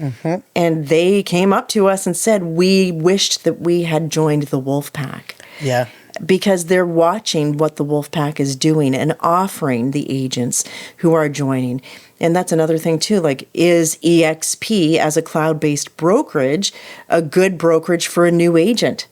Speaker 2: and they came up to us and said, we wished that we had joined the Wolfpack.
Speaker 1: Yeah.
Speaker 2: Because they're watching what the Wolfpack is doing and offering the agents who are joining. And that's another thing too, like, is eXp as a cloud-based brokerage a good brokerage for a new agent?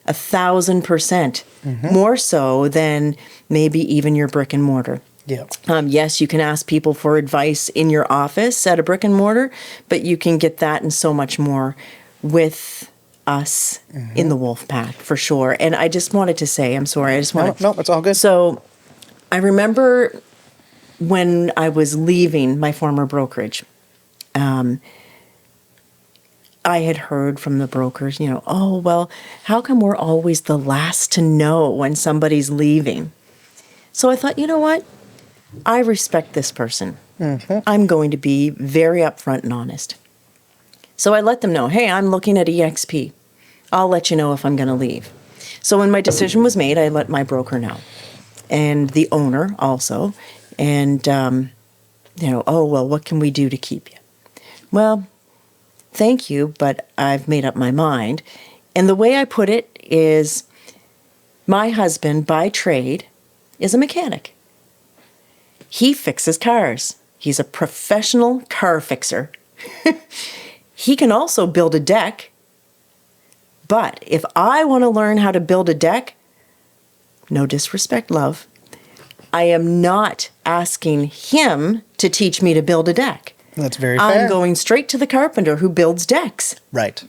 Speaker 2: 1,000%. More so than maybe even your brick and mortar.
Speaker 1: Yeah.
Speaker 2: Yes, you can ask people for advice in your office at a brick and mortar, but you can get that and so much more with us in the Wolfpack for sure. And I just wanted to say, I'm sorry,
Speaker 1: No, it's all good.
Speaker 2: So I remember when I was leaving my former brokerage, I had heard from the brokers, oh, well, how come we're always the last to know when somebody's leaving? So I thought, you know what? I respect this person. I'm going to be very upfront and honest. So I let them know, hey, I'm looking at eXp. I'll let you know if I'm going to leave. So when my decision was made, I let my broker know, and the owner also. And, oh, well, what can we do to keep you? Well, thank you, but I've made up my mind. And the way I put it is, my husband, by trade, is a mechanic. He fixes cars. He's a professional car fixer. He can also build a deck. But if I want to learn how to build a deck, no disrespect, love, I am not asking him to teach me to build a deck.
Speaker 1: That's very fair.
Speaker 2: I'm going straight to the carpenter who builds decks.
Speaker 1: Right.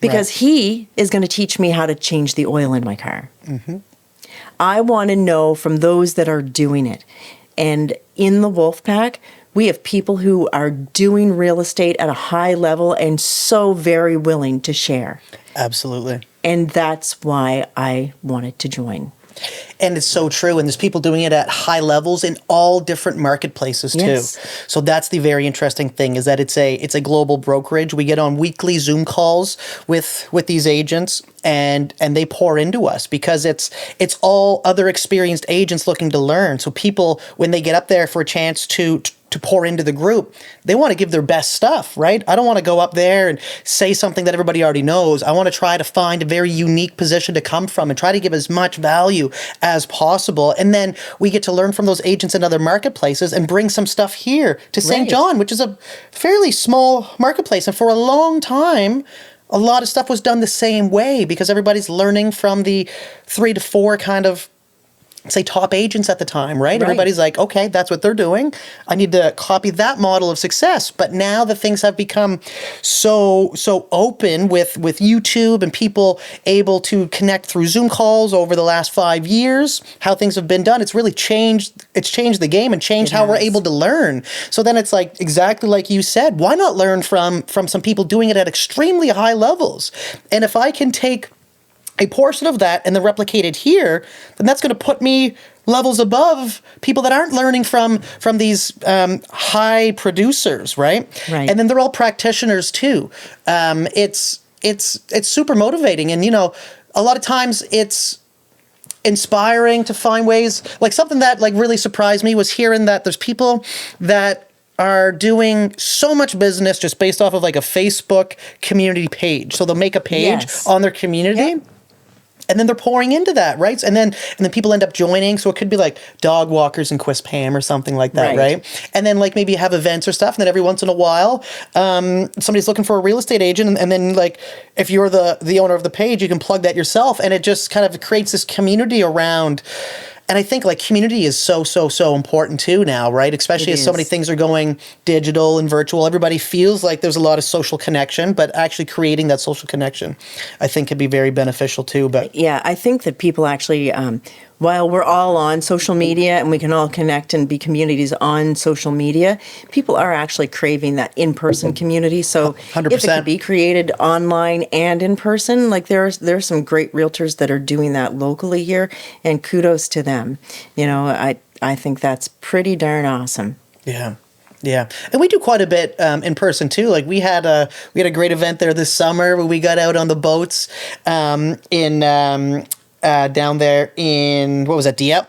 Speaker 2: Because he is going to teach me how to change the oil in my car. Mm-hmm. I want to know from those that are doing it. And in the Wolfpack, we have people who are doing real estate at a high level and so very willing to share.
Speaker 1: Absolutely.
Speaker 2: And that's why I wanted to join.
Speaker 1: And it's so true. And there's people doing it at high levels in all different marketplaces too.
Speaker 2: Yes.
Speaker 1: So that's the very interesting thing, is that it's a global brokerage. We get on weekly Zoom calls with these agents, and they pour into us because it's all other experienced agents looking to learn. So people, when they get up there for a chance to pour into the group, they want to give their best stuff, right? I don't want to go up there and say something that everybody already knows. I want to try to find a very unique position to come from and try to give as much value as possible. And then we get to learn from those agents in other marketplaces and bring some stuff here to St. John, which is a fairly small marketplace. And for a long time, a lot of stuff was done the same way because everybody's learning from the 3 to 4 kind of, say, top agents at the time, right? Everybody's like, okay, that's what they're doing. I need to copy that model of success. But now the things have become so open with YouTube and people able to connect through Zoom calls over the last 5 years, how things have been done. It's really changed. It's changed the game and changed how we're able to learn. So then it's like, exactly like you said, why not learn from some people doing it at extremely high levels? And if I can take a portion of that and then replicate it here, then that's going to put me levels above people that aren't learning from these high producers, right?
Speaker 2: Right.
Speaker 1: And then they're all practitioners too. It's super motivating, and a lot of times it's inspiring to find ways. Like something that really surprised me was hearing that there's people that are doing so much business just based off of like a Facebook community page. So they'll make a page on their community. Yep. And then they're pouring into that, right? And then people end up joining. So it could be like dog walkers in Quispam or something like that, right? And then like maybe have events or stuff. And then every once in a while, somebody's looking for a real estate agent. And then like if you're the owner of the page, you can plug that yourself. And it just kind of creates this community around. And I think like community is so important too now, right? Especially as so many things are going digital and virtual. Everybody feels like there's a lot of social connection, but actually creating that social connection, I think, could be very beneficial too. But
Speaker 2: yeah, I think that people actually, while we're all on social media and we can all connect and be communities on social media, people are actually craving that in-person community. So
Speaker 1: 100%.
Speaker 2: If it could be created online and in person, like there's some great realtors that are doing that locally here, and kudos to them. I think that's pretty darn awesome.
Speaker 1: Yeah. Yeah, and we do quite a bit in person too. Like we had a great event there this summer where we got out on the boats in down there in, what was that, Dieppe?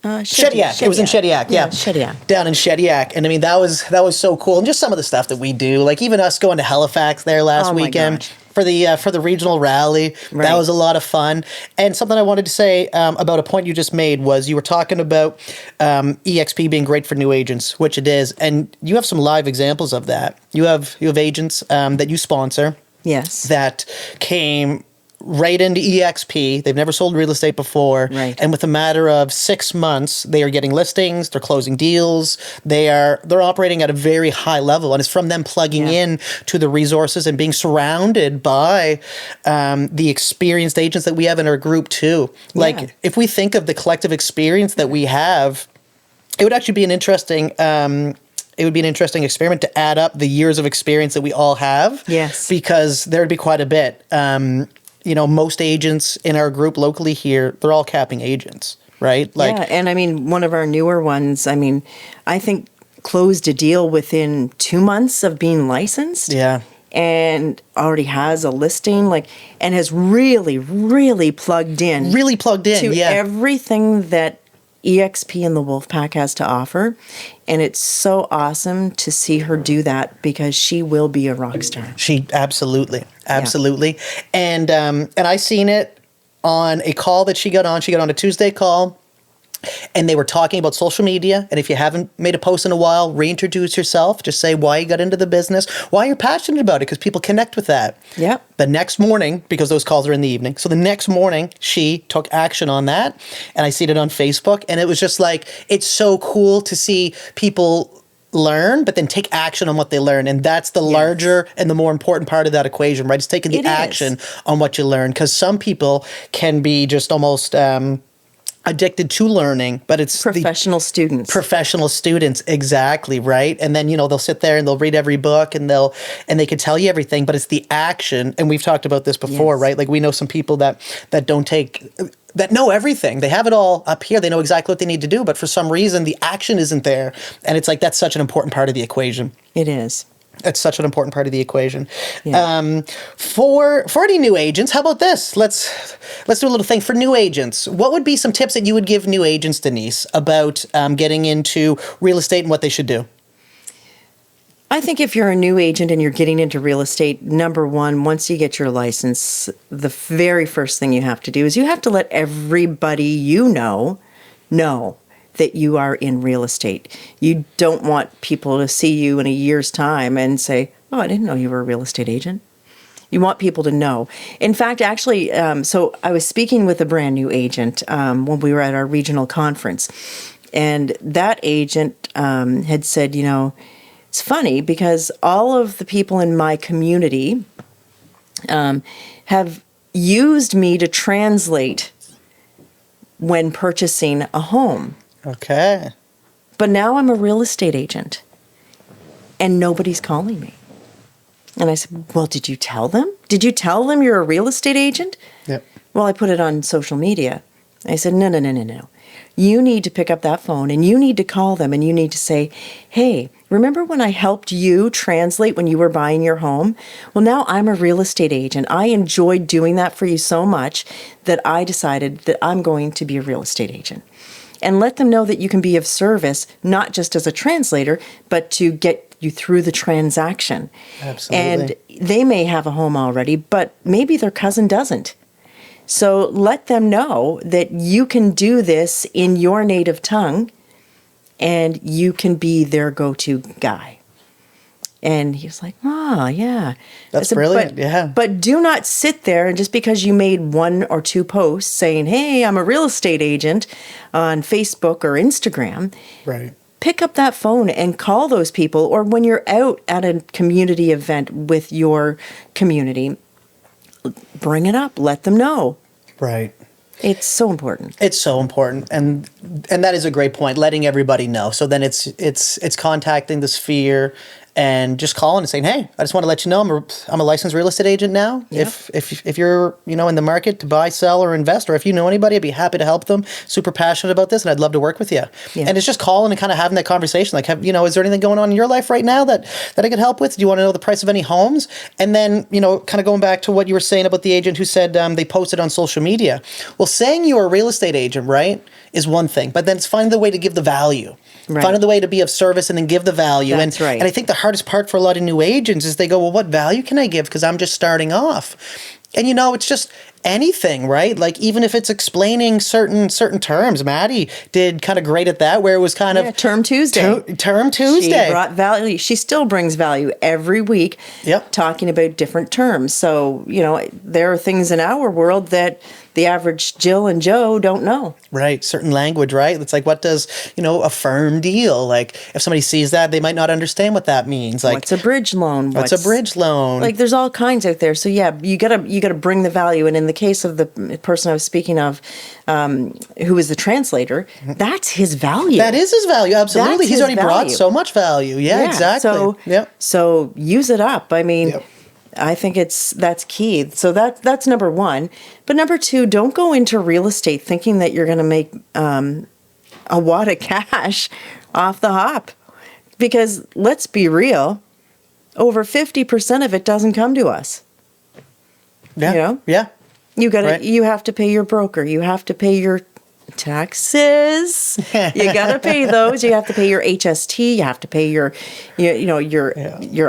Speaker 1: Shediac. It was in Shediac, yeah.
Speaker 2: Shediac.
Speaker 1: Down in Shediac. And I mean, that was so cool. And just some of the stuff that we do, like even us going to Halifax there last weekend for the regional rally. Right. That was a lot of fun. And something I wanted to say about a point you just made was you were talking about eXp being great for new agents, which it is. And you have some live examples of that. You have agents that you sponsor.
Speaker 2: Yes.
Speaker 1: That came right into eXp. They've never sold real estate before.
Speaker 2: Right.
Speaker 1: And with a matter of 6 months, they are getting listings, they're closing deals, they're operating at a very high level. And it's from them plugging in to the resources and being surrounded by the experienced agents that we have in our group too. Like if we think of the collective experience that we have, it would actually be an interesting experiment to add up the years of experience that we all have.
Speaker 2: Yes.
Speaker 1: Because there would be quite a bit. Most agents in our group locally here, they're all capping agents, right? Like,
Speaker 2: yeah, and I mean, one of our newer ones, I mean, I think closed a deal within 2 months of being licensed.
Speaker 1: Yeah.
Speaker 2: And already has a listing, and has really, really plugged in.
Speaker 1: Really plugged in,
Speaker 2: to everything that eXp and the Wolfpack has to offer. And it's so awesome to see her do that because she will be a rock star.
Speaker 1: She absolutely. And I seen it on a call that she got on. She got on a Tuesday call. And they were talking about social media. And if you haven't made a post in a while, reintroduce yourself. Just say why you got into the business, why you're passionate about it, because people connect with that.
Speaker 2: Yep.
Speaker 1: The next morning, because those calls are in the evening, so the next morning, she took action on that. And I seen it on Facebook. And it was just like, it's so cool to see people learn, but then take action on what they learn. And that's the larger and the more important part of that equation, right? It's taking the action on what you learn. Because some people can be just almost addicted to learning, but it's
Speaker 2: professional students,
Speaker 1: exactly, right? And then, they'll sit there and they'll read every book and they can tell you everything, but it's the action. And we've talked about this before, right? Like we know some people that know everything. They have it all up here. They know exactly what they need to do, but for some reason the action isn't there. And it's like, that's such an important part of the equation.
Speaker 2: It is.
Speaker 1: It's such an important part of the equation.
Speaker 2: Yeah.
Speaker 1: For any new agents, how about this? Let's do a little thing for new agents. What would be some tips that you would give new agents, Denise, about getting into real estate and what they should do?
Speaker 2: I think if you're a new agent and you're getting into real estate, number one, once you get your license, the very first thing you have to do is you have to let everybody you know that you are in real estate. You don't want people to see you in a year's time and say, oh, I didn't know you were a real estate agent. You want people to know. In fact, actually, so I was speaking with a brand new agent when we were at our regional conference. And that agent had said, it's funny because all of the people in my community have used me to translate when purchasing a home.
Speaker 1: Okay.
Speaker 2: But now I'm a real estate agent and nobody's calling me. And I said, well, did you tell them? Did you tell them you're a real estate agent?
Speaker 1: Yep.
Speaker 2: Well, I put it on social media. I said, no. You need to pick up that phone and you need to call them and you need to say, hey, remember when I helped you translate when you were buying your home? Well, now I'm a real estate agent. I enjoyed doing that for you so much that I decided that I'm going to be a real estate agent. And let them know that you can be of service, not just as a translator, but to get you through the transaction.
Speaker 1: Absolutely.
Speaker 2: And they may have a home already, but maybe their cousin doesn't. So let them know that you can do this in your native tongue and you can be their go-to guy. And he was like, oh, yeah.
Speaker 1: That's brilliant, yeah.
Speaker 2: But do not sit there and just because you made one or two posts saying, hey, I'm a real estate agent on Facebook or Instagram.
Speaker 1: Right.
Speaker 2: Pick up that phone and call those people. Or when you're out at a community event with your community, bring it up. Let them know.
Speaker 1: Right.
Speaker 2: It's so important.
Speaker 1: It's so important, and that is a great point. Letting everybody know. So then it's contacting the sphere and just calling and saying, "Hey, I just want to let you know I'm a licensed real estate agent now.
Speaker 2: Yep.
Speaker 1: If you're in the market to buy, sell, or invest, or if you know anybody, I'd be happy to help them. Super passionate about this, and I'd love to work with you."
Speaker 2: Yeah.
Speaker 1: And it's just calling and kind of having that conversation. Like, is there anything going on in your life right now that I could help with? Do you want to know the price of any homes? And then kind of going back to what you were saying about the agent who said they posted on social media. Well, saying you're a real estate agent, right, is one thing, but then it's finding the way to give the value. Right. Finding the way to be of service and then give the value.
Speaker 2: That's right.
Speaker 1: And I think the hardest part for a lot of new agents is they go, well, what value can I give? Because I'm just starting off. And it's just anything, right? Like even if it's explaining certain terms. Maddie did kind of great at that, where it was kind of
Speaker 2: Term Tuesday.
Speaker 1: Term Tuesday.
Speaker 2: She brought value. She still brings value every week.
Speaker 1: Yep.
Speaker 2: Talking about different terms. So there are things in our world that the average Jill and Joe don't know.
Speaker 1: Right. Certain language, right? It's like, what does, a firm deal? Like if somebody sees that, they might not understand what that means. Like
Speaker 2: what's a bridge loan?
Speaker 1: What's a bridge loan?
Speaker 2: Like there's all kinds out there. So yeah, you gotta bring the value. And in the case of the person I was speaking of, who was the translator, that's his value.
Speaker 1: That is his value. Absolutely. He's already brought so much value. Yeah, exactly.
Speaker 2: So use it up. I mean,
Speaker 1: Yep.
Speaker 2: I think that's key. So that's number one. But number two, don't go into real estate thinking that you're going to make a wad of cash off the hop. Because let's be real, over 50% of it doesn't come to us.
Speaker 1: Yeah. Yeah.
Speaker 2: You have to pay your broker. You have to pay your taxes. You got to pay those. You have to pay your HST. You have to pay your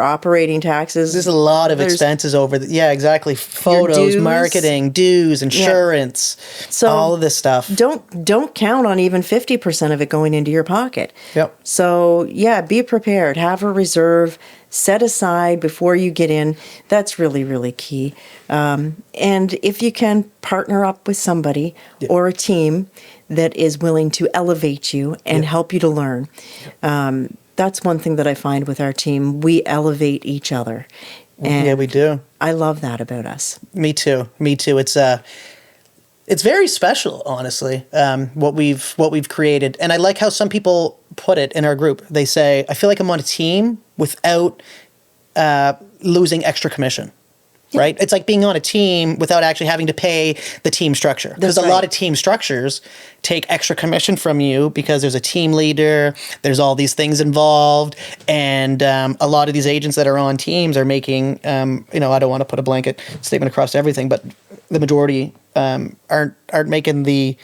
Speaker 2: operating taxes.
Speaker 1: There's a lot of expenses over. Yeah, exactly. Photos, marketing, dues, insurance, all of this stuff.
Speaker 2: Don't count on even 50% of it going into your pocket.
Speaker 1: Yep.
Speaker 2: So yeah, be prepared. Have a reserve. Set aside before you get in. That's really, really key. And if you can, partner up with somebody or a team that is willing to elevate you and help you to learn. that's one thing that I find with our team. We elevate each other. And
Speaker 1: yeah, we do.
Speaker 2: I love that about us.
Speaker 1: Me too. It's very special, honestly, what we've created. And I like how some people put it in our group. They say, I feel like I'm on a team without losing extra commission. Right? It's like being on a team without actually having to pay the team structure. Because a lot of team structures take extra commission from you because there's a team leader, there's all these things involved, and a lot of these agents that are on teams are making, I don't want to put a blanket statement across everything, but the majority aren't making the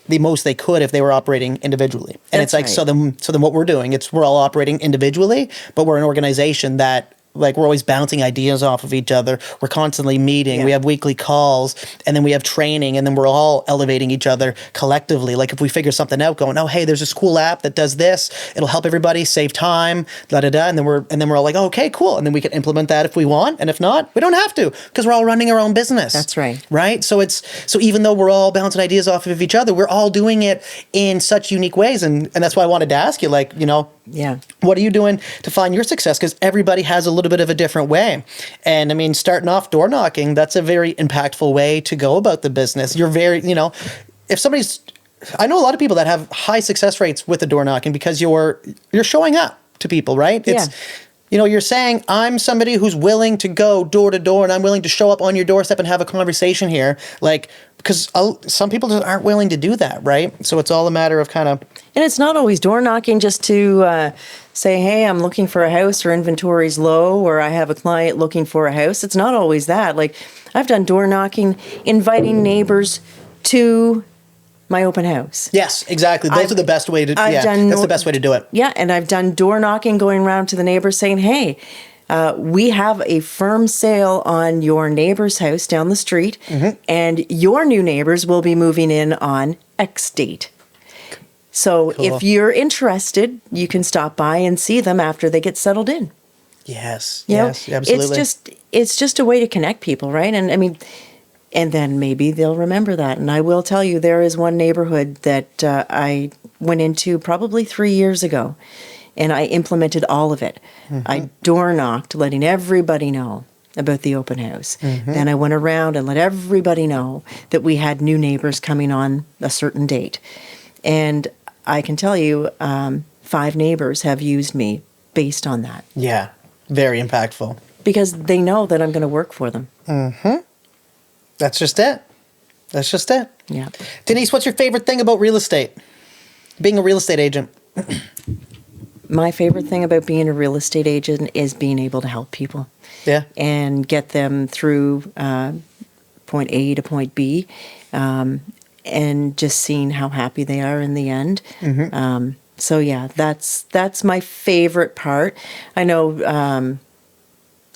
Speaker 1: most they could if they were operating individually. And it's like, so then what we're doing, we're all operating individually, but we're an organization that, like, we're always bouncing ideas off of each other. We're constantly meeting. Yeah. We have weekly calls, and then we have training, and then we're all elevating each other collectively. Like, if we figure something out, going, oh, hey, there's this cool app that does this. It'll help everybody save time, and then we're all like, oh, okay, cool. And then we can implement that if we want, and if not, we don't have to, because we're all running our own business.
Speaker 2: That's right.
Speaker 1: Right? So even though we're all bouncing ideas off of each other, we're all doing it in such unique ways, and that's why I wanted to ask you, like, what are you doing to find your success? Because everybody has a little bit of a different way. And I mean, starting off door knocking, that's a very impactful way to go about the business. You're very, I know a lot of people that have high success rates with the door knocking because you're showing up to people, right? You're saying, I'm somebody who's willing to go door to door, and I'm willing to show up on your doorstep and have a conversation here. Like, because some people just aren't willing to do that, right? So it's all a matter of kind of...
Speaker 2: And it's not always door knocking just to say, hey, I'm looking for a house, or inventory's low, or I have a client looking for a house. It's not always that. Like, I've done door knocking, inviting neighbors to my open house.
Speaker 1: Yes, exactly. That's the best way to do it.
Speaker 2: Yeah, and I've done door knocking, going around to the neighbors saying, hey, we have a firm sale on your neighbor's house down the street, and your new neighbors will be moving in on X date. So if you're interested, you can stop by and see them after they get settled in.
Speaker 1: Yes, absolutely.
Speaker 2: It's just a way to connect people, right? And I mean, and then maybe they'll remember that. And I will tell you, there is one neighborhood that I went into probably 3 years ago, and I implemented all of it. I door knocked, letting everybody know about the open house. Then I went around and let everybody know that we had new neighbors coming on a certain date. And I can tell you, 5 neighbors have used me based on that.
Speaker 1: Yeah, very impactful.
Speaker 2: Because they know that I'm going to work for them.
Speaker 1: That's just it.
Speaker 2: Yeah.
Speaker 1: Denise, what's your favorite thing about real estate? Being a real estate agent.
Speaker 2: My favorite thing about being a real estate agent is being able to help people.
Speaker 1: Yeah.
Speaker 2: And get them through point A to point B, and just seeing how happy they are in the end. So yeah, that's my favorite part. I know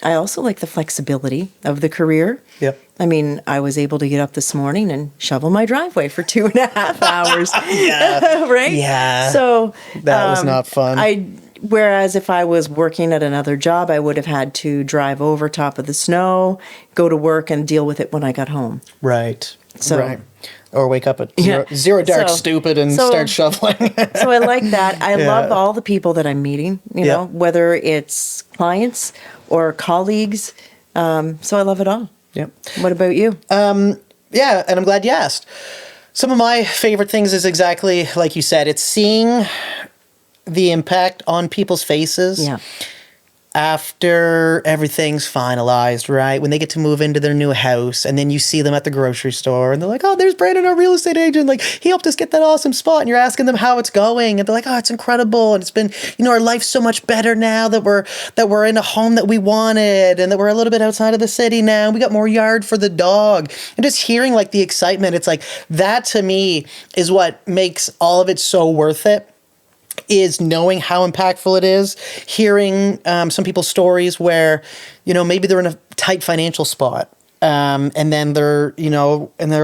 Speaker 2: I also like the flexibility of the career.
Speaker 1: Yep.
Speaker 2: I mean, I was able to get up this morning and shovel my driveway for 2.5 hours.
Speaker 1: Yeah.
Speaker 2: Right?
Speaker 1: Yeah.
Speaker 2: So
Speaker 1: that was not fun.
Speaker 2: Whereas if I was working at another job, I would have had to drive over top of the snow, go to work, and deal with it when I got home.
Speaker 1: Right.
Speaker 2: So,
Speaker 1: right. Or wake up at zero dark stupid and start shuffling.
Speaker 2: So I like that. I love all the people that I'm meeting, you know, whether it's clients or colleagues. So I love it all.
Speaker 1: Yep.
Speaker 2: What about you?
Speaker 1: Yeah, and I'm glad you asked. Some of my favorite things is exactly like you said. It's seeing the impact on people's faces after everything's finalized, right? When they get to move into their new house, and then you see them at the grocery store, and they're like, oh, there's Brandon, our real estate agent. Like, he helped us get that awesome spot. And you're asking them how it's going. And they're like, oh, it's incredible. And it's been, our life's so much better now that we're in a home that we wanted, and that we're a little bit outside of the city now. We got more yard for the dog. And just hearing like the excitement, it's like, that to me is what makes all of it so worth it. Is knowing how impactful it is, hearing some people's stories where, maybe they're in a tight financial spot. And then they're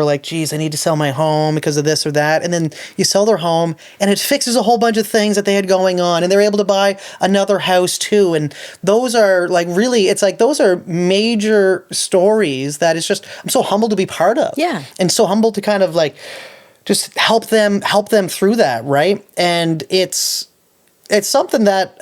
Speaker 1: like, geez, I need to sell my home because of this or that. And then you sell their home and it fixes a whole bunch of things that they had going on, and they're able to buy another house too. And those are like, really, it's like, those are major stories that it's just, I'm so humbled to be part of.
Speaker 2: Yeah.
Speaker 1: And so humbled to kind of like, just help them through that, right? And it's it's something that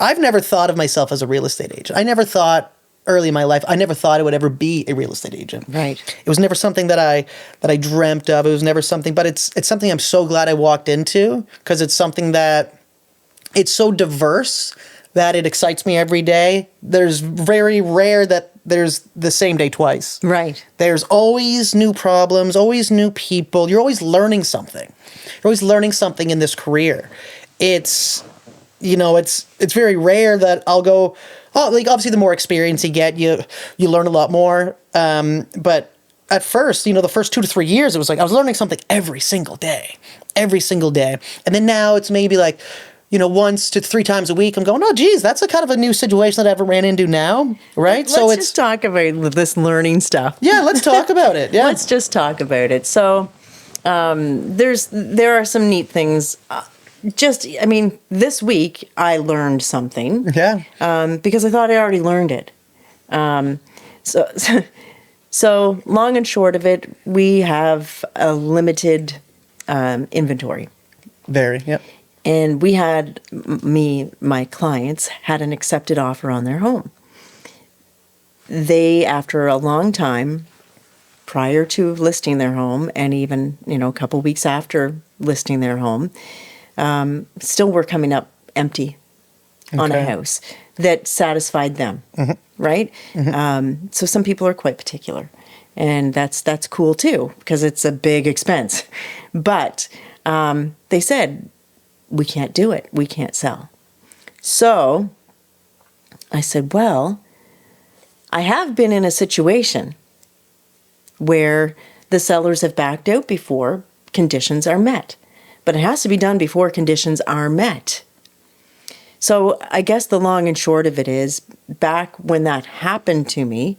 Speaker 1: I've never thought of myself as a real estate agent. I never thought early in my life, I never thought I would ever be a real estate agent.
Speaker 2: Right.
Speaker 1: It was never something that I dreamt of. It was never something, but it's something I'm so glad I walked into, because it's something that it's so diverse that it excites me every day. There's very rare that there's the same day twice.
Speaker 2: Right.
Speaker 1: There's always new problems, always new people. You're always learning something. You're always learning something in this career. It's, it's very rare that I'll go, like obviously the more experience you get, you learn a lot more. But at first, the first 2 to 3 years, it was like I was learning something every single day. And then now it's maybe like, once to 3 times a week, I'm going, oh, geez, that's a kind of a new situation that I haven't ran into now, right?
Speaker 2: Let's just talk about this learning stuff.
Speaker 1: Yeah, let's talk about it. Yeah,
Speaker 2: let's just talk about it. So there are some neat things. This week I learned something.
Speaker 1: Yeah.
Speaker 2: Because I thought I already learned it. So long and short of it, we have a limited inventory.
Speaker 1: Very. Yep.
Speaker 2: And we had, my clients had an accepted offer on their home. They, after a long time, prior to listing their home, and even, a couple weeks after listing their home, still were coming up empty on a house that satisfied them, right? So some people are quite particular, and that's cool too, because it's a big expense. But they said, we can't do it. We can't sell. So I said, well, I have been in a situation where the sellers have backed out before conditions are met. But it has to be done before conditions are met. So I guess the long and short of it is, back when that happened to me,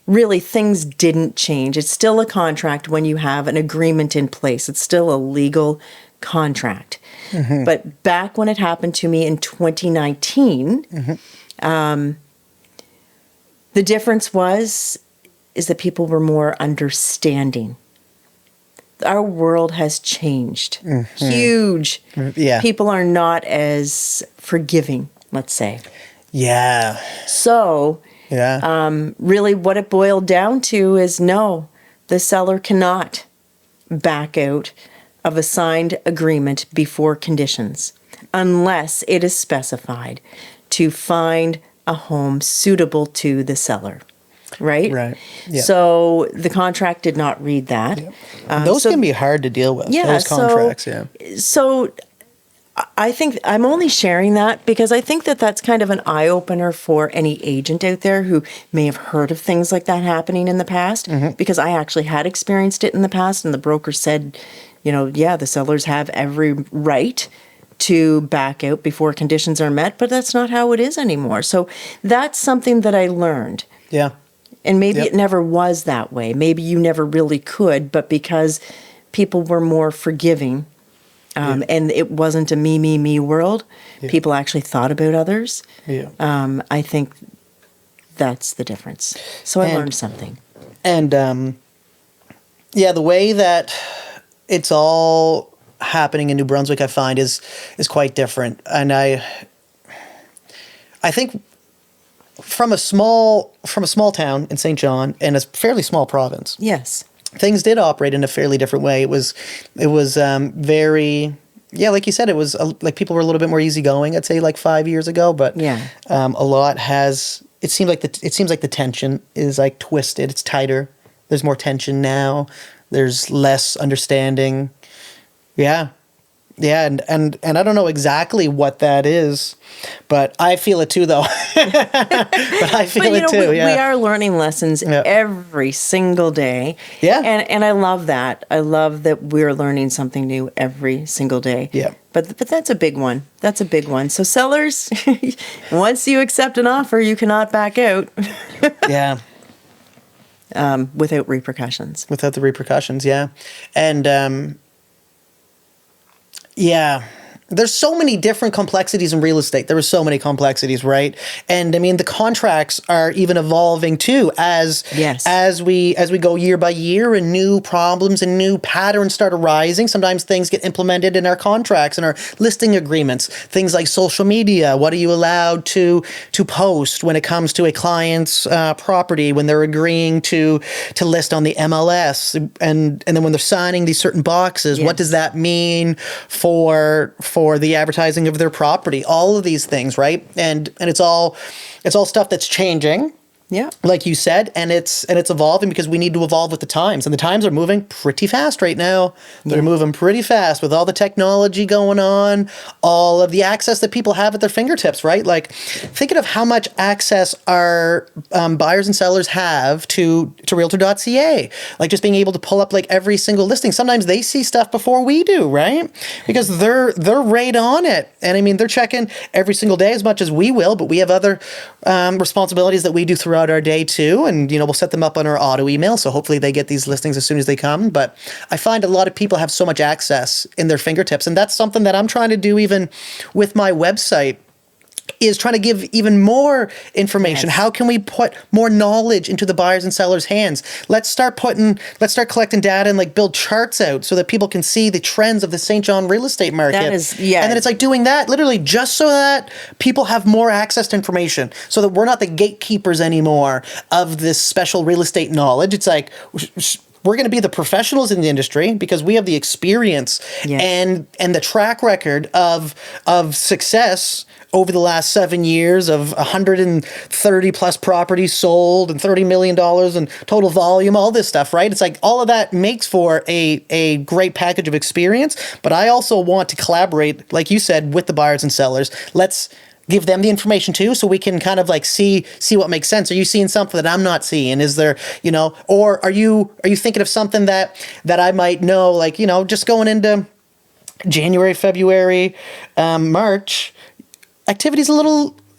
Speaker 2: really things didn't change. It's still a contract when you have an agreement in place. It's still a legal contract. But back when it happened to me in 2019, the difference is that people were more understanding. Our world has changed. Huge.
Speaker 1: Yeah.
Speaker 2: People are not as forgiving, let's say.
Speaker 1: Yeah.
Speaker 2: So, really what it boiled down to is, no, the seller cannot back out of a signed agreement before conditions, unless it is specified to find a home suitable to the seller. Right?
Speaker 1: Right. Yep.
Speaker 2: So the contract did not read that.
Speaker 1: Yep. Those can be hard to deal with, those contracts,
Speaker 2: So I think I'm only sharing that because I think that that's kind of an eye-opener for any agent out there who may have heard of things like that happening in the past, because I actually had experienced it in the past, and the broker said, the sellers have every right to back out before conditions are met, but that's not how it is anymore. So that's something that I learned.
Speaker 1: Yeah.
Speaker 2: And maybe it never was that way. Maybe you never really could, but because people were more forgiving, and it wasn't a me world, people actually thought about others.
Speaker 1: Yeah.
Speaker 2: I think that's the difference. So I learned something.
Speaker 1: And, the way that it's all happening in New Brunswick, I find, is quite different. And I think from a small town in St. John and a fairly small province.
Speaker 2: Yes.
Speaker 1: Things did operate in a fairly different way. It was very, like you said, it was like people were a little bit more easygoing, I'd say, like 5 years ago, but a lot has, it seems like the tension is like twisted. It's tighter. There's more tension now. There's less understanding. Yeah. Yeah, and I don't know exactly what that is, but I feel it too, though. But I feel it too.
Speaker 2: We are learning lessons every single day.
Speaker 1: Yeah,
Speaker 2: and I love that. I love that we're learning something new every single day.
Speaker 1: Yeah,
Speaker 2: but that's a big one. That's a big one. So sellers, once you accept an offer, you cannot back out.
Speaker 1: Yeah.
Speaker 2: Without repercussions.
Speaker 1: Without the repercussions, yeah, and. there's so many different complexities in real estate. There are so many complexities, right? And I mean, the contracts are even evolving too as we go year by year, and new problems and new patterns start arising. Sometimes things get implemented in our contracts and our listing agreements. Things like social media. What are you allowed to post when it comes to a client's property when they're agreeing to list on the MLS, and then when they're signing these certain boxes, what does that mean for the advertising of their property? All of these things, right? And it's all stuff that's changing.
Speaker 2: Yeah.
Speaker 1: Like you said, and it's evolving because we need to evolve with the times. And the times are moving pretty fast right now. They're moving pretty fast with all the technology going on, all of the access that people have at their fingertips, right? Like, thinking of how much access our buyers and sellers have to realtor.ca. Like, just being able to pull up like every single listing. Sometimes they see stuff before we do, right? Because they're right on it. And I mean, they're checking every single day as much as we will, but we have other responsibilities that we do throughout our day too, and we'll set them up on our auto email, so hopefully they get these listings as soon as they come. But I find a lot of people have so much access in their fingertips, and that's something that I'm trying to do even with my website, is trying to give even more information. How can we put more knowledge into the buyers and sellers' hands? Let's start collecting data and like build charts out so that people can see the trends of the St. John real estate market.
Speaker 2: That is,
Speaker 1: And then it's like doing that literally just so that people have more access to information, so that we're not the gatekeepers anymore of this special real estate knowledge. It's like, we're going to be the professionals in the industry because we have the experience and the track record of success over the last 7 years, of 130 plus properties sold and $30 million in total volume, all this stuff, right? It's like all of that makes for a great package of experience. But I also want to collaborate, like you said, with the buyers and sellers. Let's give them the information too, so we can kind of like see what makes sense. Are you seeing something that I'm not seeing? Is there, or are you thinking of something that I might know, like, just going into January, February, March, activity's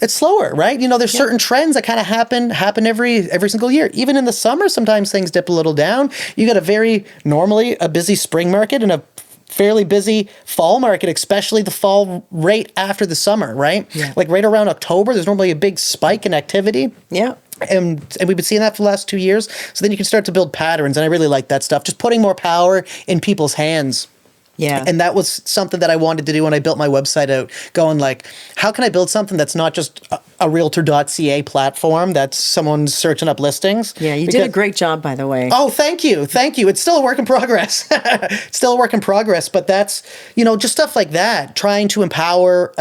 Speaker 1: it's slower, right? There's certain trends that kind of happen every single year. Even in the summer, sometimes things dip a little down. You got normally a busy spring market and a fairly busy fall market, especially the fall right after the summer, right? Yeah. Like right around October, there's normally a big spike in activity. Yeah. And we've been seeing that for the last 2 years. So then you can start to build patterns. And I really like that stuff. Just putting more power in people's hands. Yeah. And that was something that I wanted to do when I built my website out, going like, how can I build something that's not just a realtor.ca platform that's someone searching up listings?
Speaker 2: Yeah, you did a great job, by the way.
Speaker 1: Oh, thank you. Thank you. It's still a work in progress. It's still a work in progress, but that's, just stuff like that, trying to empower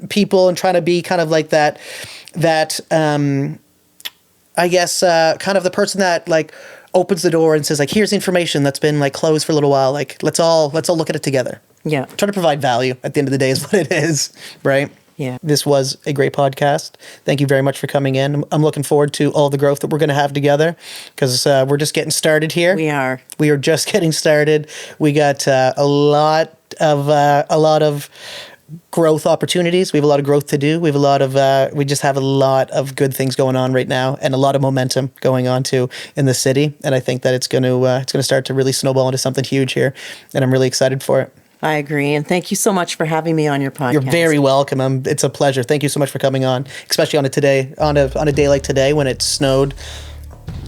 Speaker 1: people and trying to be kind of like that I guess, kind of the person that like opens the door and says like, here's information that's been like closed for a little while. Like, let's all look at it together. Yeah. Try to provide value at the end of the day is what it is. Right. Yeah. This was a great podcast. Thank you very much for coming in. I'm looking forward to all the growth that we're going to have together, because we're just getting started here. We are just getting started. We got a lot of growth opportunities. We have a lot of growth to do. We just have a lot of good things going on right now, and a lot of momentum going on too in the city. And I think that it's going to start to really snowball into something huge here, and I'm really excited for it.
Speaker 2: I agree, and thank you so much for having me on your podcast.
Speaker 1: You're very welcome. It's a pleasure. Thank you so much for coming on, especially on a day like today when it snowed.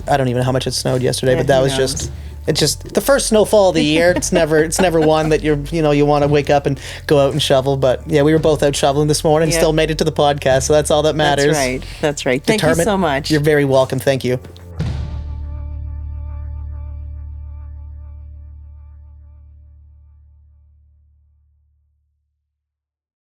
Speaker 1: I don't even know how much it snowed yesterday, but that was it's just the first snowfall of the year. It's never one that you want to wake up and go out and shovel. But yeah, we were both out shoveling this morning and still made it to the podcast. So that's all that matters.
Speaker 2: That's right. Thank you so much.
Speaker 1: You're very welcome. Thank you.